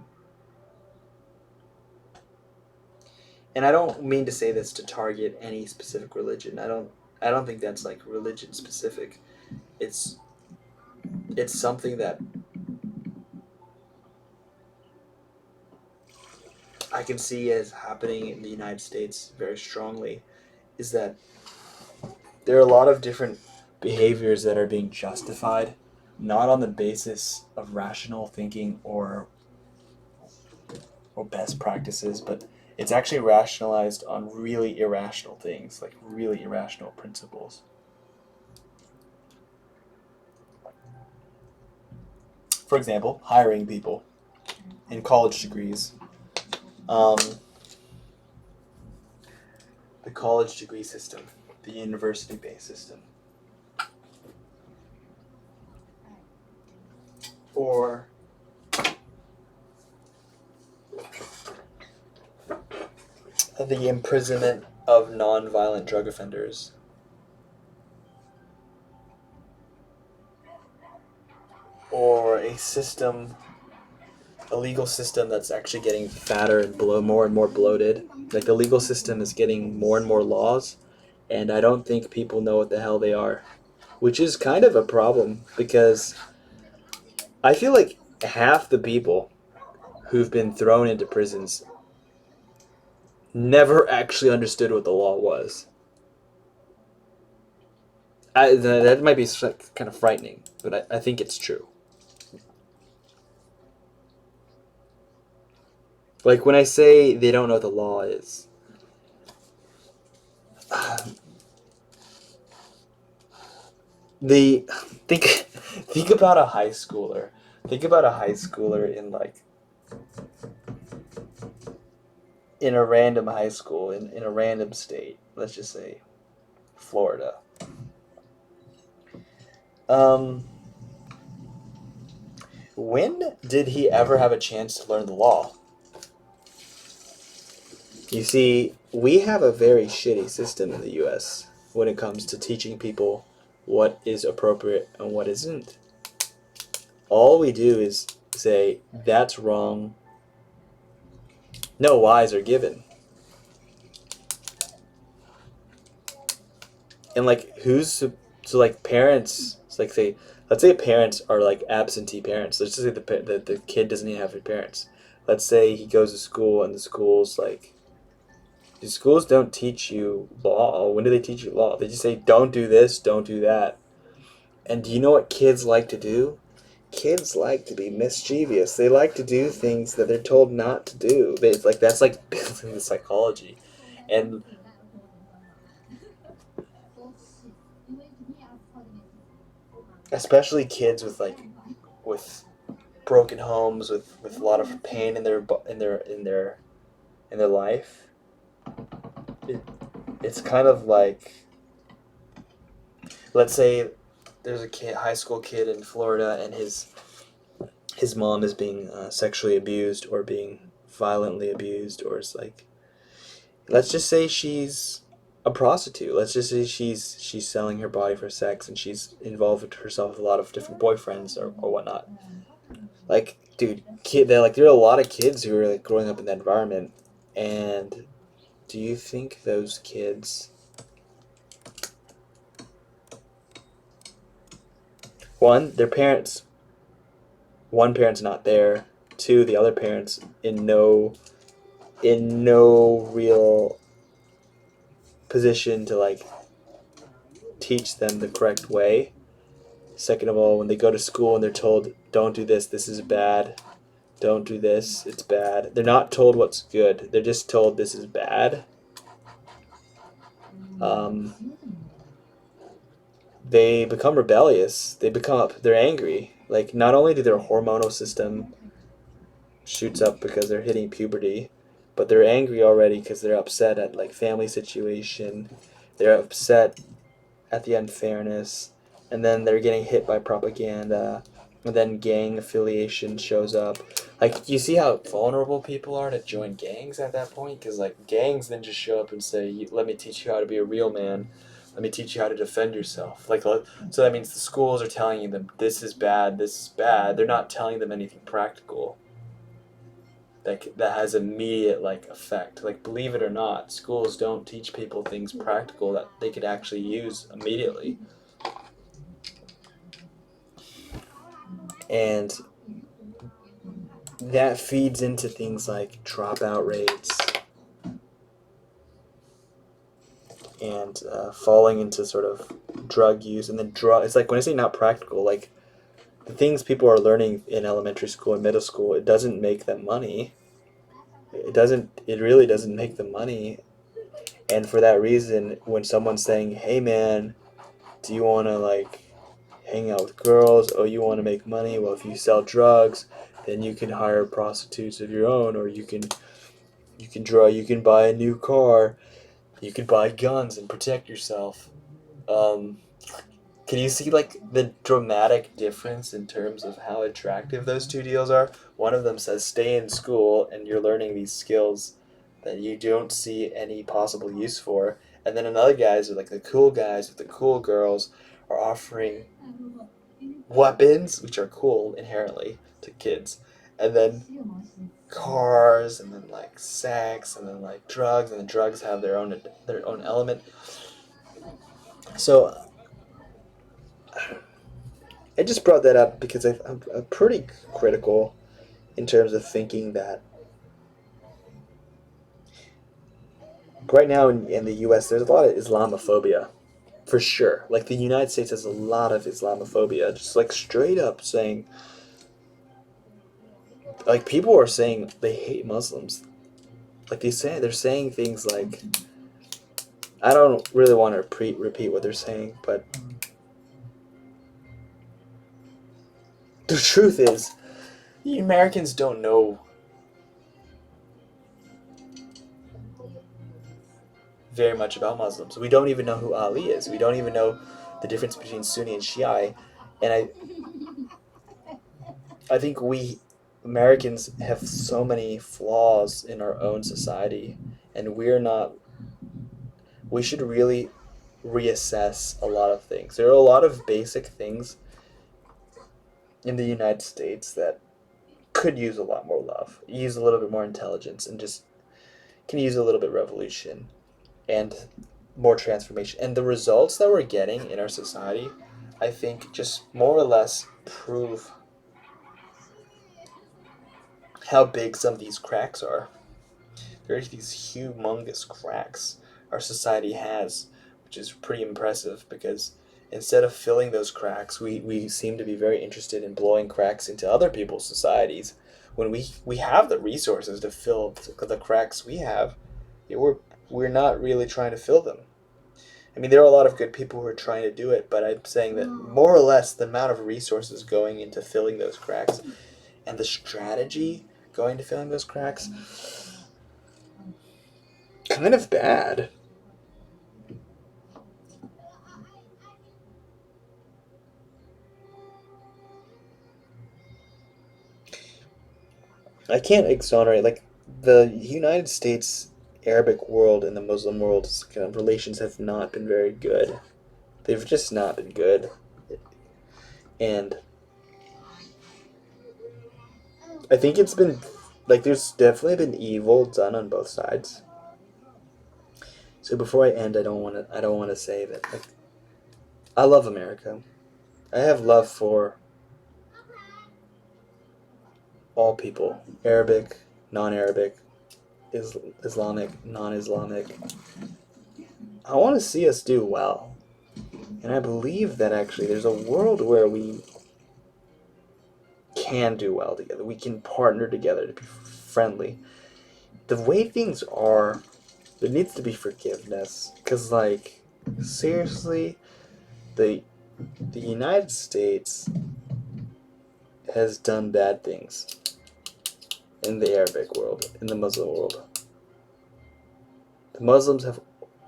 And I don't mean to say this to target any specific religion. I don't think that's like religion specific. It's something that I can see as happening in the United States very strongly, is that there are a lot of different behaviors that are being justified not on the basis of rational thinking or best practices, but it's actually rationalized on really irrational things, like really irrational principles. For example, hiring people in college degrees. Um, the college degree system, the university-based system. Or the imprisonment of non-violent drug offenders. Or a legal system that's actually getting fatter and more and more bloated. Like, the legal system is getting more and more laws, and I don't think people know what the hell they are, which is kind of a problem because I feel like half the people who've been thrown into prisons never actually understood what the law was. That might be kind of frightening, but I think it's true. Like, when I say they don't know what the law is, the think about a high schooler. Think about a high schooler in a random high school in a random state. Let's just say Florida. When did he ever have a chance to learn the law? You see, we have a very shitty system in the U.S. when it comes to teaching people what is appropriate and what isn't. All we do is say, that's wrong. No whys are given. And like, like parents, it's like let's say parents are like absentee parents. Let's just say the kid doesn't even have parents. Let's say he goes to school and the school's like, the schools don't teach you law. When do they teach you law? They just say, don't do this, don't do that. And do you know what kids like to do? Kids like to be mischievous. They like to do things that they're told not to do. That's like building the psychology. And especially kids with broken homes, with a lot of pain in their life. It's kind of like, let's say there's a high school kid in Florida, and his mom is being sexually abused or being violently abused, or it's like, let's just say she's a prostitute. Let's just say she's selling her body for sex, and she's involved herself with a lot of different boyfriends or whatnot. Like, dude, there are a lot of kids who are like growing up in that environment, and do you think those kids, one, their parents, one parent's not there, two, the other parents in no real position to like teach them the correct way. Second of all, when they go to school and they're told, don't do this, this is bad, don't do this, it's bad. They're not told what's good. They're just told this is bad. Um, they become rebellious. They're angry. Like, not only do their hormonal system shoots up because they're hitting puberty, but they're angry already because they're upset at like family situation. They're upset at the unfairness, and then they're getting hit by propaganda, and then gang affiliation shows up. Like, you see how vulnerable people are to join gangs at that point? Because, like, gangs then just show up and say, let me teach you how to be a real man. Let me teach you how to defend yourself. Like, so that means the schools are telling them, this is bad, this is bad. They're not telling them anything practical that has immediate, like, effect. Like, believe it or not, schools don't teach people things practical that they could actually use immediately. And that feeds into things like dropout rates and falling into sort of drug use. And then it's like, when I say not practical, like, the things people are learning in elementary school and middle school, it doesn't make them money. It really doesn't make them money. And for that reason, when someone's saying, hey man, do you want to like hang out with girls? Oh, you want to make money? Well, if you sell drugs, then you can hire prostitutes of your own, or you can buy a new car, you can buy guns and protect yourself. Um, can you see like the dramatic difference in terms of how attractive those two deals are? One of them says stay in school and you're learning these skills that you don't see any possible use for. And then another guys, or like the cool guys with the cool girls, are offering weapons, which are cool inherently to kids, and then cars, and then like sex, and then like drugs, and the drugs have their own element. So I just brought that up because I'm pretty critical in terms of thinking that right now in the U.S. there's a lot of Islamophobia, for sure. Like, the United States has a lot of Islamophobia, just like straight up saying, like, people are saying they hate Muslims. Like, they're saying things like, I don't really want to repeat what they're saying, but the truth is, the Americans don't know very much about Muslims. We don't even know who Ali is. We don't even know the difference between Sunni and Shia. And I think we Americans have so many flaws in our own society, and we should really reassess a lot of things. There are a lot of basic things in the United States that could use a lot more love, use a little bit more intelligence, and just can use a little bit of revolution and more transformation. And the results that we're getting in our society, I think, just more or less prove how big some of these cracks are. There's these humongous cracks our society has, which is pretty impressive because instead of filling those cracks, we seem to be very interested in blowing cracks into other people's societies. When we have the resources to fill the cracks we have, we're not really trying to fill them. I mean, there are a lot of good people who are trying to do it, but I'm saying that more or less the amount of resources going into filling those cracks and the strategy going to filling those cracks, kind of bad. I can't exonerate, like, the United States Arabic world and the Muslim world's kind of relations have not been very good. They've just not been good. And I think it's been like there's definitely been evil done on both sides. So before I end, I don't want to say that like I love America. I have love for all people, Arabic, non-Arabic, Islamic, non-Islamic. I want to see us do well. And I believe that actually there's a world where we can do well together. We can partner together to be friendly. The way things are, there needs to be forgiveness. Because, like, seriously, the United States has done bad things in the Arabic world, in the Muslim world. The Muslims have,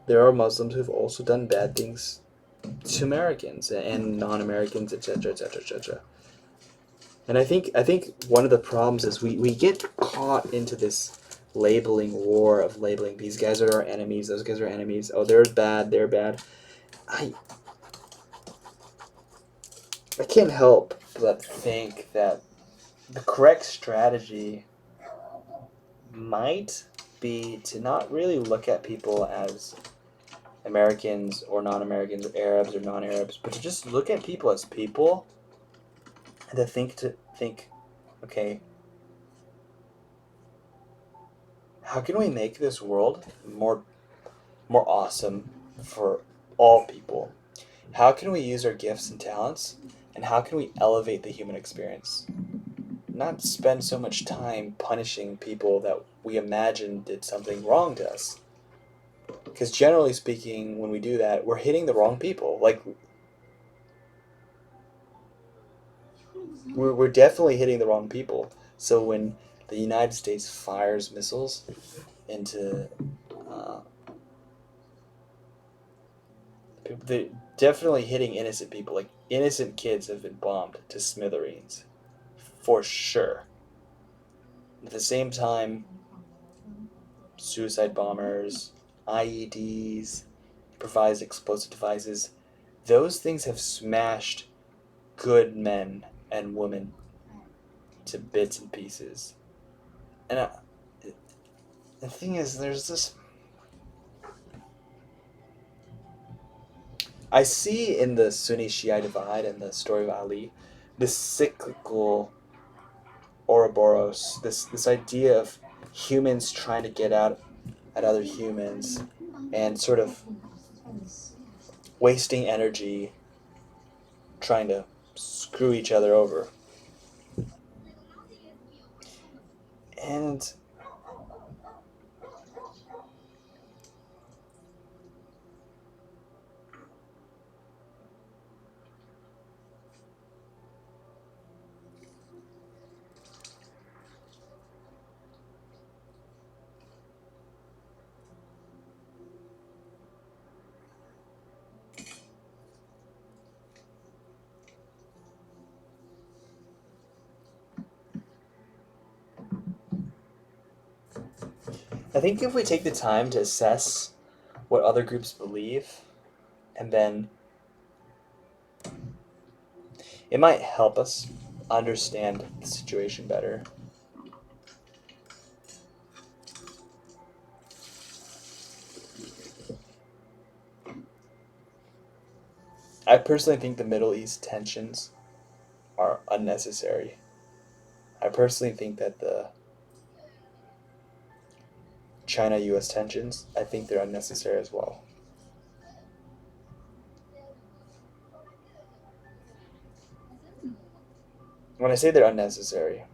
there are Muslims who've also done bad things to Americans and non-Americans, etc., etc., etc. And I think one of the problems is we get caught into this labeling war of labeling these guys are our enemies, those guys are enemies. Oh, they're bad, they're bad. I can't help but think that the correct strategy might be to not really look at people as Americans or non-Americans, or Arabs or non-Arabs, but to just look at people as people and to think, okay, how can we make this world more awesome for all people? How can we use our gifts and talents, and how can we elevate the human experience? Not spend so much time punishing people that we imagine did something wrong to us. Because generally speaking, when we do that, we're hitting the wrong people. Like, we're definitely hitting the wrong people. So when the United States fires missiles into they're definitely hitting innocent people. Like, innocent kids have been bombed to smithereens, for sure. At the same time, suicide bombers, IEDs, improvised explosive devices, those things have smashed good men and women to bits and pieces. And the thing is, there's this. I see in the Sunni Shia divide and the story of Ali this cyclical Ouroboros, this idea of humans trying to get out at other humans and sort of wasting energy trying to screw each other over. And I think if we take the time to assess what other groups believe, and then it might help us understand the situation better. I personally think the Middle East tensions are unnecessary. I personally think that the China-US tensions, I think they're unnecessary as well. When I say they're unnecessary,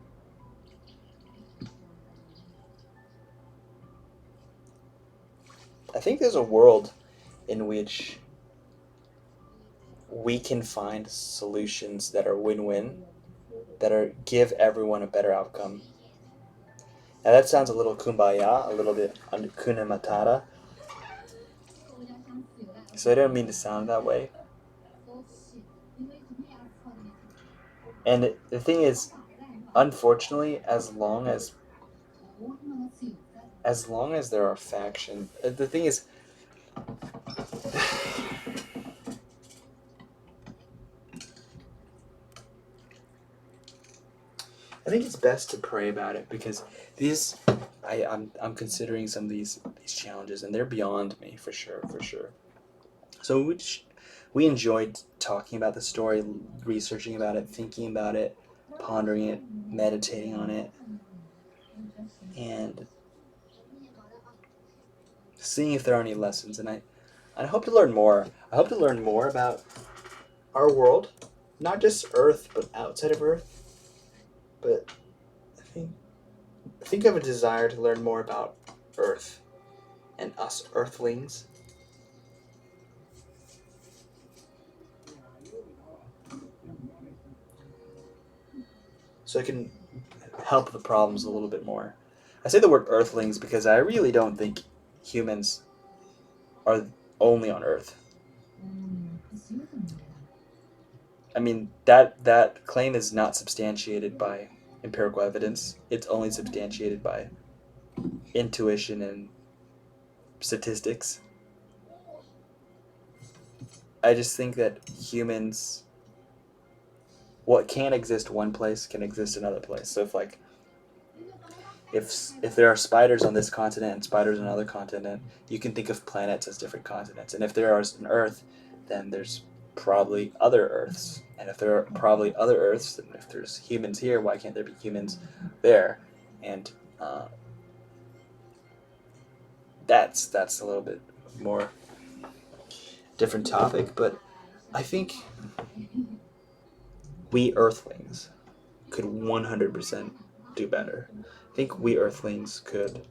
I think there's a world in which we can find solutions that are win-win, that are give everyone a better outcome. Now that sounds a little kumbaya, a little bit hakuna matata, so I don't mean to sound that way. And the thing is, unfortunately, as long as as long as there are factions, the thing is, I think it's best to pray about it because these, I'm considering some of these challenges and they're beyond me for sure. So we enjoyed talking about the story, researching about it, thinking about it, pondering it, meditating on it, and seeing if there are any lessons. And I hope to learn more. I hope to learn more about our world, not just Earth, but outside of Earth. But I think I have a desire to learn more about Earth and us Earthlings. So I can help the problems a little bit more. I say the word Earthlings because I really don't think humans are only on Earth. I mean, that claim is not substantiated by empirical evidence. It's only substantiated by intuition and statistics. I just think that humans, what can exist one place can exist another place. So if there are spiders on this continent and spiders on another continent, you can think of planets as different continents. And if there is an Earth, then there's probably other Earths. And if there are probably other Earths, then if there's humans here, why can't there be humans there? And that's a little bit more different topic, but I think we Earthlings could 100% do better. I think we Earthlings could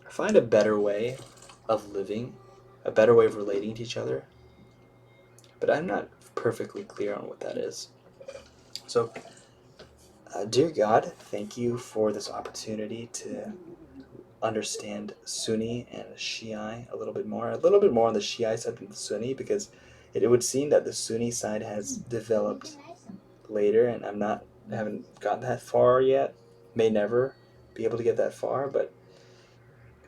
find a better way of living, a better way of relating to each other, but I'm not perfectly clear on what that is. So, dear God, thank you for this opportunity to understand Sunni and Shia a little bit more on the Shia side than the Sunni, because it would seem that the Sunni side has developed later, and I haven't gotten that far yet. May never be able to get that far, but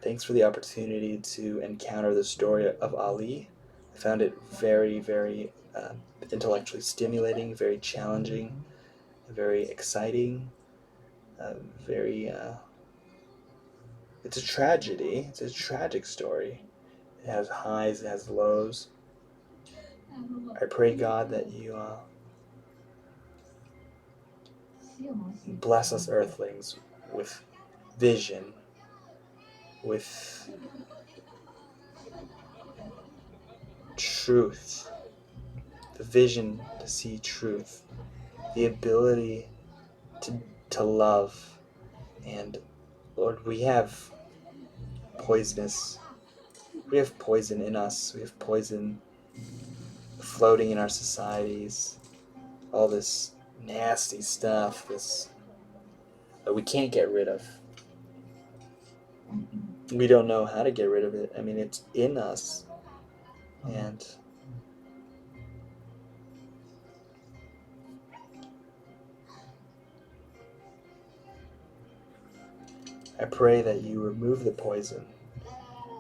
thanks for the opportunity to encounter the story of Ali. I found it very, very intellectually stimulating, very challenging, very exciting, very. It's a tragedy. It's a tragic story. It has highs, it has lows. I pray, God, that you bless us earthlings with vision, with truth, the vision to see truth, the ability to love. And Lord, we have poisonous, we have poison in us, we have poison floating in our societies, all this nasty stuff, this that we can't get rid of. We don't know how to get rid of it. I mean, it's in us. And I pray that you remove the poison.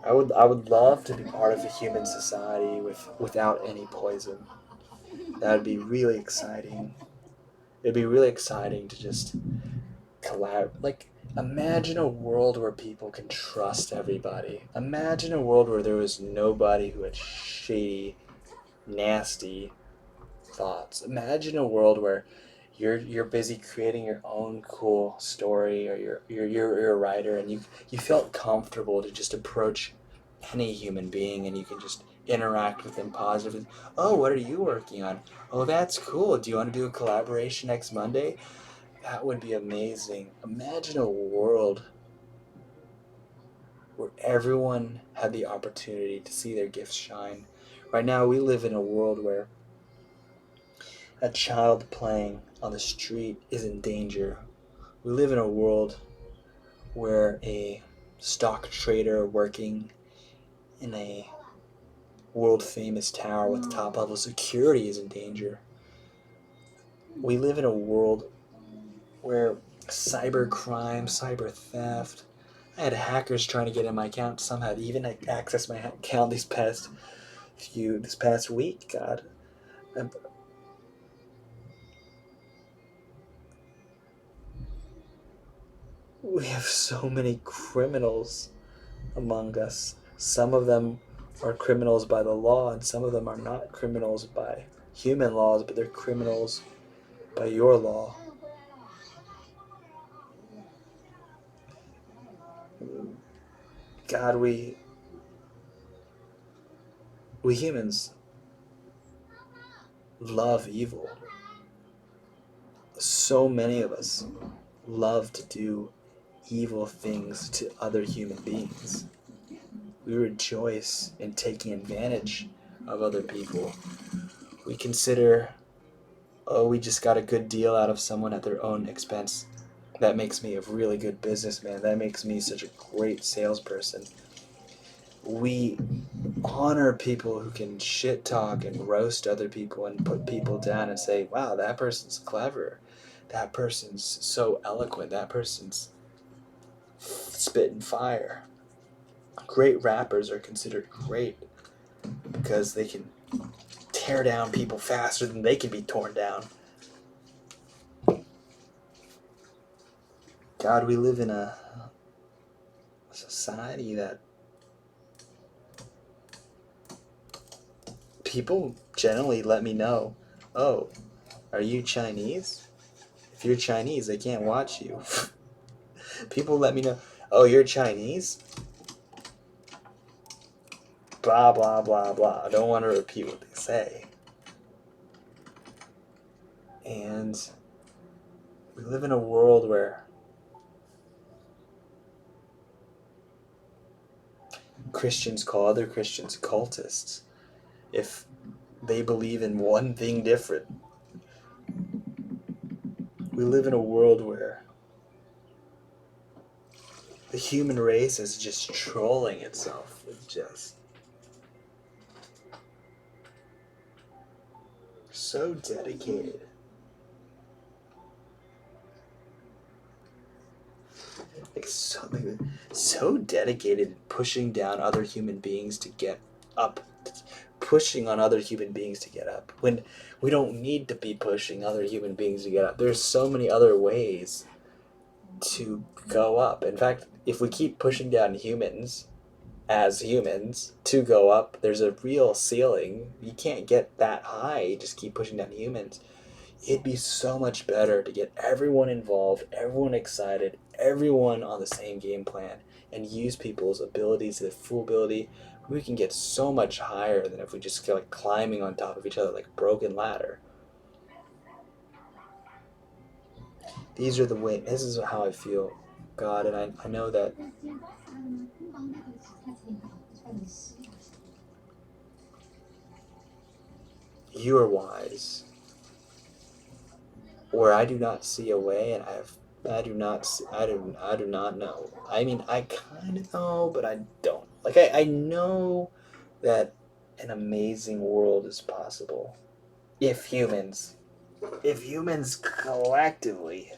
I would love to be part of a human society without any poison. That would be really exciting. It'd be really exciting to just like, imagine a world where people can trust everybody. Imagine a world where there was nobody who had shady, nasty thoughts. Imagine a world where you're busy creating your own cool story, or you're a writer, and you felt comfortable to just approach any human being and you can just interact with them positively. Oh, what are you working on? Oh, that's cool. Do you want to do a collaboration next Monday? That would be amazing. Imagine a world where everyone had the opportunity to see their gifts shine. Right now, we live in a world where a child playing on the street is in danger. We live in a world where a stock trader working in a world famous tower with top level security is in danger. We live in a world where cyber crime, cyber theft. I had hackers trying to get in my account. Some had even accessed my account this past week. God, we have so many criminals among us. Some of them are criminals by the law, and some of them are not criminals by human laws, but they're criminals by your law. God, we humans love evil. So many of us love to do evil things to other human beings. We rejoice in taking advantage of other people. We consider, oh, we just got a good deal out of someone at their own expense. That makes me a really good businessman. That makes me such a great salesperson. We honor people who can shit talk and roast other people and put people down and say, wow, that person's clever. That person's so eloquent. That person's spitting fire. Great rappers are considered great because they can tear down people faster than they can be torn down. God, we live in a society that people generally let me know, oh, are you Chinese? If you're Chinese, they can't watch you. People let me know, oh, you're Chinese? Blah, blah, blah, blah. I don't want to repeat what they say. And we live in a world where Christians call other Christians cultists if they believe in one thing different. We live in a world where the human race is just trolling itself with just so dedicated. So dedicated pushing down other human beings to get up, pushing on other human beings to get up, when we don't need to be pushing other human beings to get up. There's so many other ways to go up. In fact, if we keep pushing down humans as humans to go up, there's a real ceiling. You can't get that high. You just keep pushing down humans. It'd be so much better to get everyone involved, everyone excited, everyone on the same game plan, and use people's abilities to their full ability. We can get so much higher than if we just feel like climbing on top of each other like a broken ladder. These are the way. This is how I feel, God, and I know that you are wise, where I do not see a way, and I do not know. I mean, I kind of know, but I don't. Like, I know that an amazing world is possible if humans collectively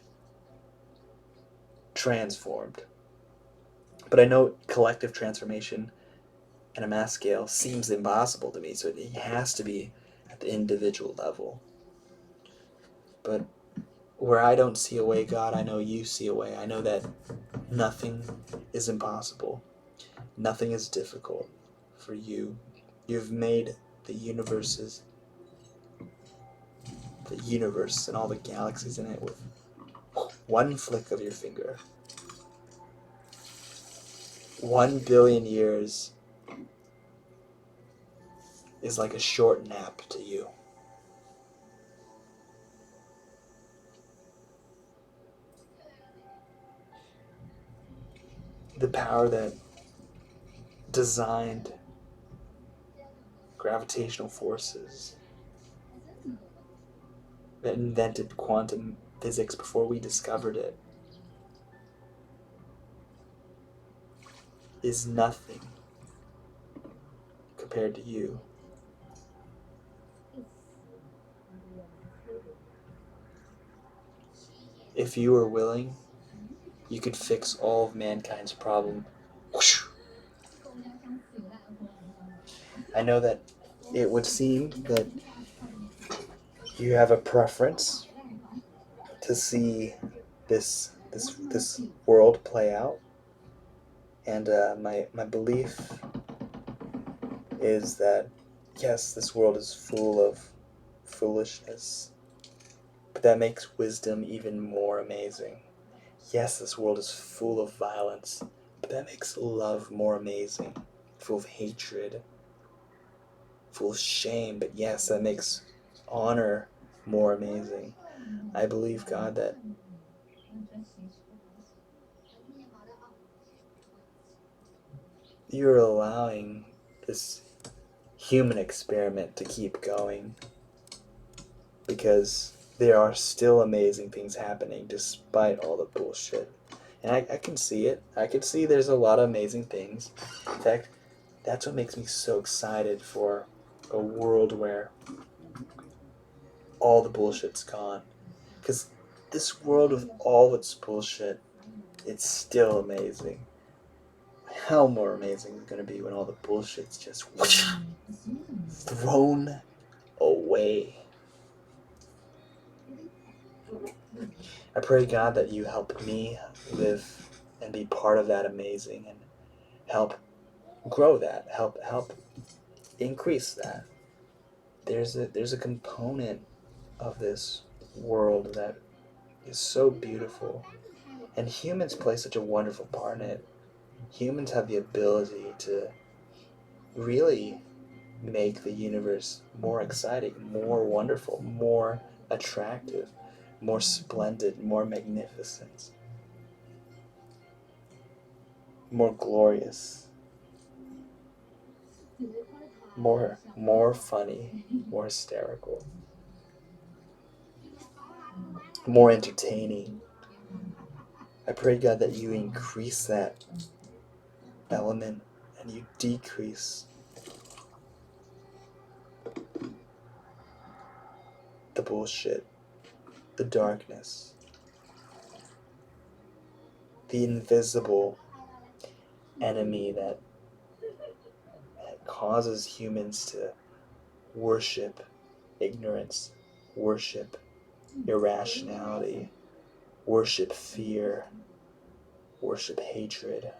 transformed. But I know collective transformation on a mass scale seems impossible to me, so it has to be at the individual level. But where I don't see a way, God, I know you see a way. I know that nothing is impossible. Nothing is difficult for you. You've made the universe and all the galaxies in it with one flick of your finger. 1 billion years is like a short nap to you. The power that designed gravitational forces, that invented quantum physics before we discovered it, is nothing compared to you. if you were willing, you could fix all of mankind's problem. I know that it would seem that you have a preference to see this world play out, and my belief is that yes, this world is full of foolishness, but that makes wisdom even more amazing. Yes, this world is full of violence, but that makes love more amazing. Full of hatred, full of shame, but yes, that makes honor more amazing. I believe, God, that you're allowing this human experiment to keep going because there are still amazing things happening despite all the bullshit. And I can see it. I can see there's a lot of amazing things. In fact, that's what makes me so excited for a world where all the bullshit's gone. Because this world with all its bullshit, it's still amazing. How more amazing is it going to be when all the bullshit's just whoosh, thrown away? I pray, God, that you help me live and be part of that amazing and help grow that, help increase that. There's a component of this world that is so beautiful, and humans play such a wonderful part in it. Humans have the ability to really make the universe more exciting, more wonderful, more attractive, more splendid, more magnificent, more glorious, more funny, more hysterical, more entertaining. I pray, God, that you increase that element and you decrease the bullshit, the darkness, the invisible enemy that causes humans to worship ignorance, worship irrationality, worship fear, worship hatred.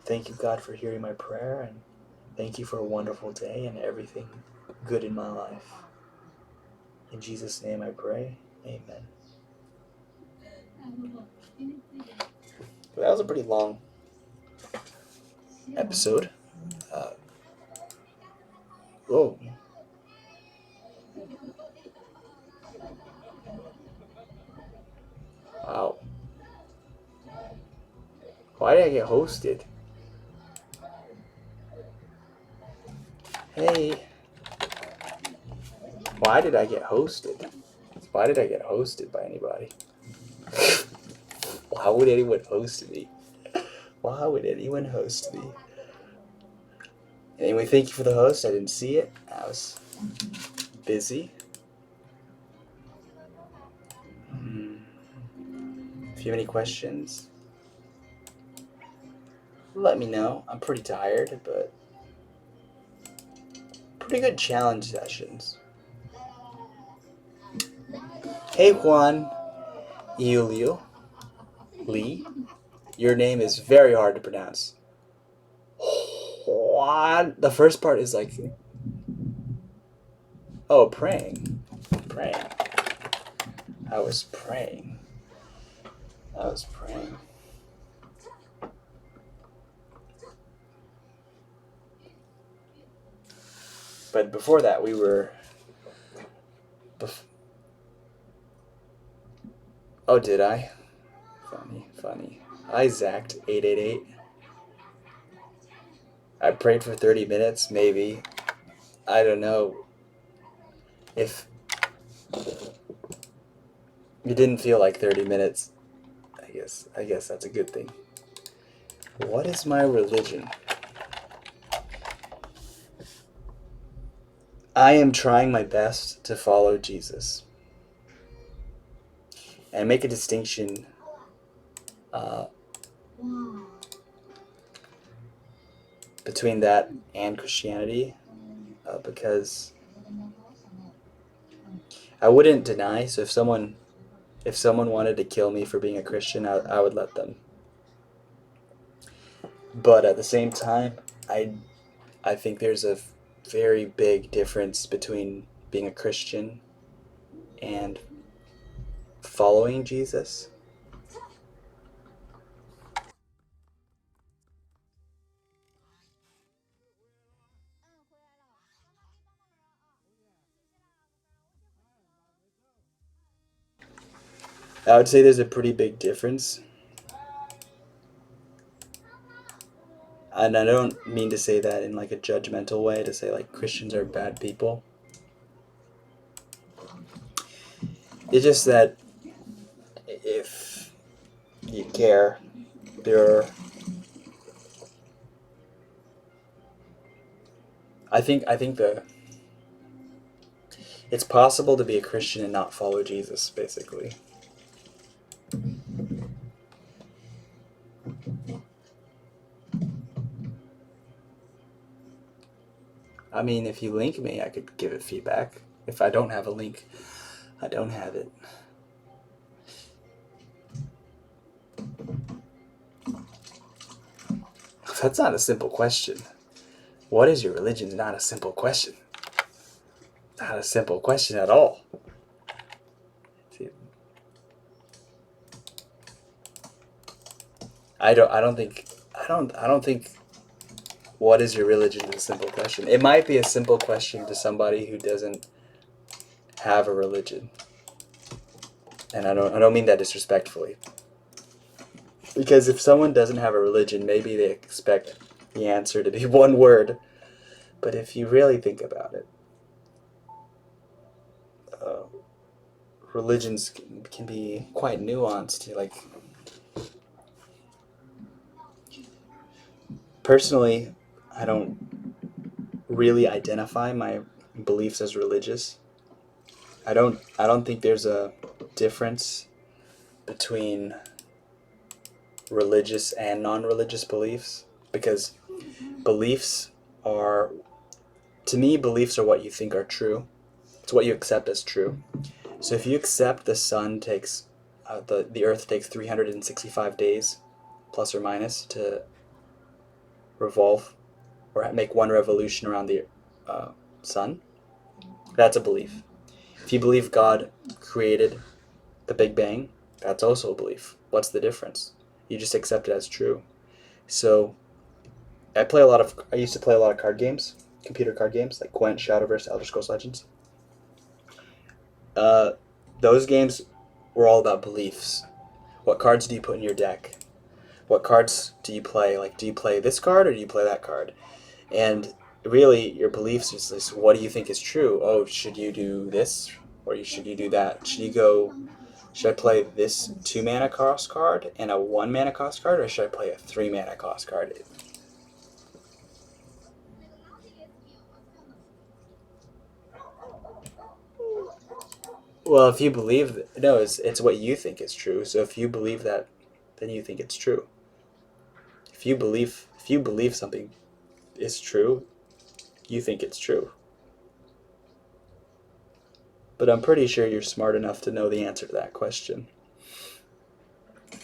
Thank you, God, for hearing my prayer, and thank you for a wonderful day and everything good in my life. In Jesus' name I pray. Amen. That was a pretty long episode. Whoa. Wow. Why did I get hosted? Hey. Why did I get hosted? Why did I get hosted by anybody? Why would anyone host me? Why would anyone host me? Anyway, thank you for the host. I didn't see it. I was busy. If you have any questions, let me know. I'm pretty tired, but pretty good challenge sessions. Hey Juan Julio Lee, your name is very hard to pronounce. Juan. The first part is like, oh, praying. I was praying. But before that, we were. Oh, did I? Funny. I zacked 888. I prayed for 30 minutes, maybe. I don't know. If it didn't feel like 30 minutes, I guess that's a good thing. What is my religion? I am trying my best to follow Jesus and make a distinction between that and Christianity, because I wouldn't deny. So if someone wanted to kill me for being a Christian, I would let them. But at the same time, I think there's a very big difference between being a Christian and following Jesus. I would say there's a pretty big difference. And I don't mean to say that in like a judgmental way, to say like Christians are bad people. It's just that if you care, there are, I think it's possible to be a Christian and not follow Jesus, basically. I mean, if you link me, I could give it feedback. If I don't have a link, I don't have it. That's not a simple question. What is your religion? Is not a simple question. Not a simple question at all. I don't think what is your religion is a simple question. It might be a simple question to somebody who doesn't have a religion. And I don't mean that disrespectfully. Because if someone doesn't have a religion, maybe they expect the answer to be one word. But if you really think about it, religions can be quite nuanced. Like, personally, I don't really identify my beliefs as religious. I don't think there's a difference between religious and non-religious beliefs, because beliefs are, to me, beliefs are what you think are true. It's what you accept as true. So if you accept the sun takes the earth takes 365 days plus or minus to revolve or make one revolution around the sun, that's a belief. If you believe God created the Big Bang, that's also a belief. What's the difference? You just accept it as true. So I used to play a lot of card games, computer card games, like Gwent, Shadowverse, Elder Scrolls Legends. Those games were all about beliefs. What cards do you put in your deck? What cards do you play? Like, do you play this card or do you play that card? And really, your beliefs is this: what do you think is true? Oh, should you do this or should you do that? Should I play this 2-mana cost card and a 1-mana cost card, or should I play a 3-mana cost card? Well, if you believe, no, it's what you think is true. So if you believe that, then you think it's true. If you believe something is true, you think it's true. But I'm pretty sure you're smart enough to know the answer to that question.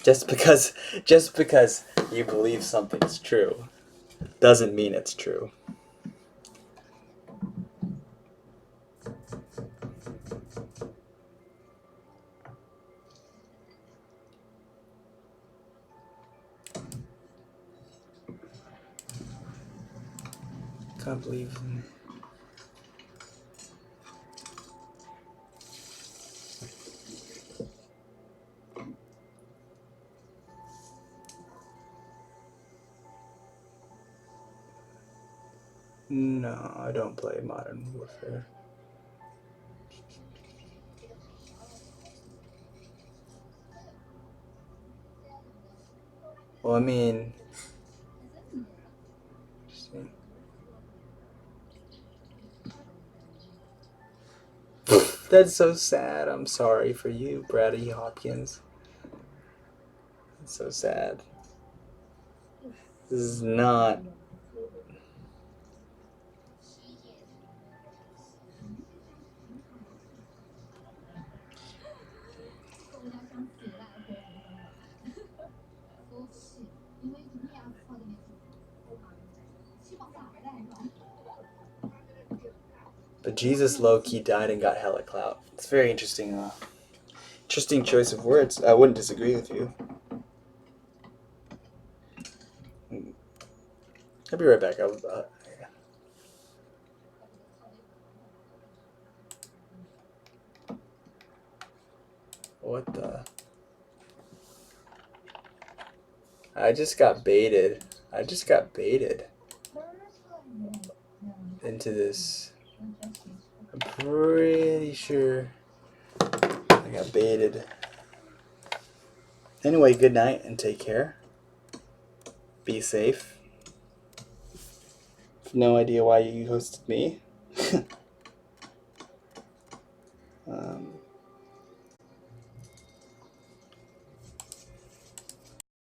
Just because you believe something's true doesn't mean it's true. Can't believe. No, I don't play Modern Warfare. Well, I mean, That's so sad. I'm sorry for you, Brady Hopkins. It's so sad. This is not. But Jesus low-key died and got hella clout. It's very interesting. Interesting choice of words. I wouldn't disagree with you. I'll be right back. What the? I just got baited. Into this. I'm pretty sure I got baited. Anyway, good night and take care. Be safe. No idea why you hosted me.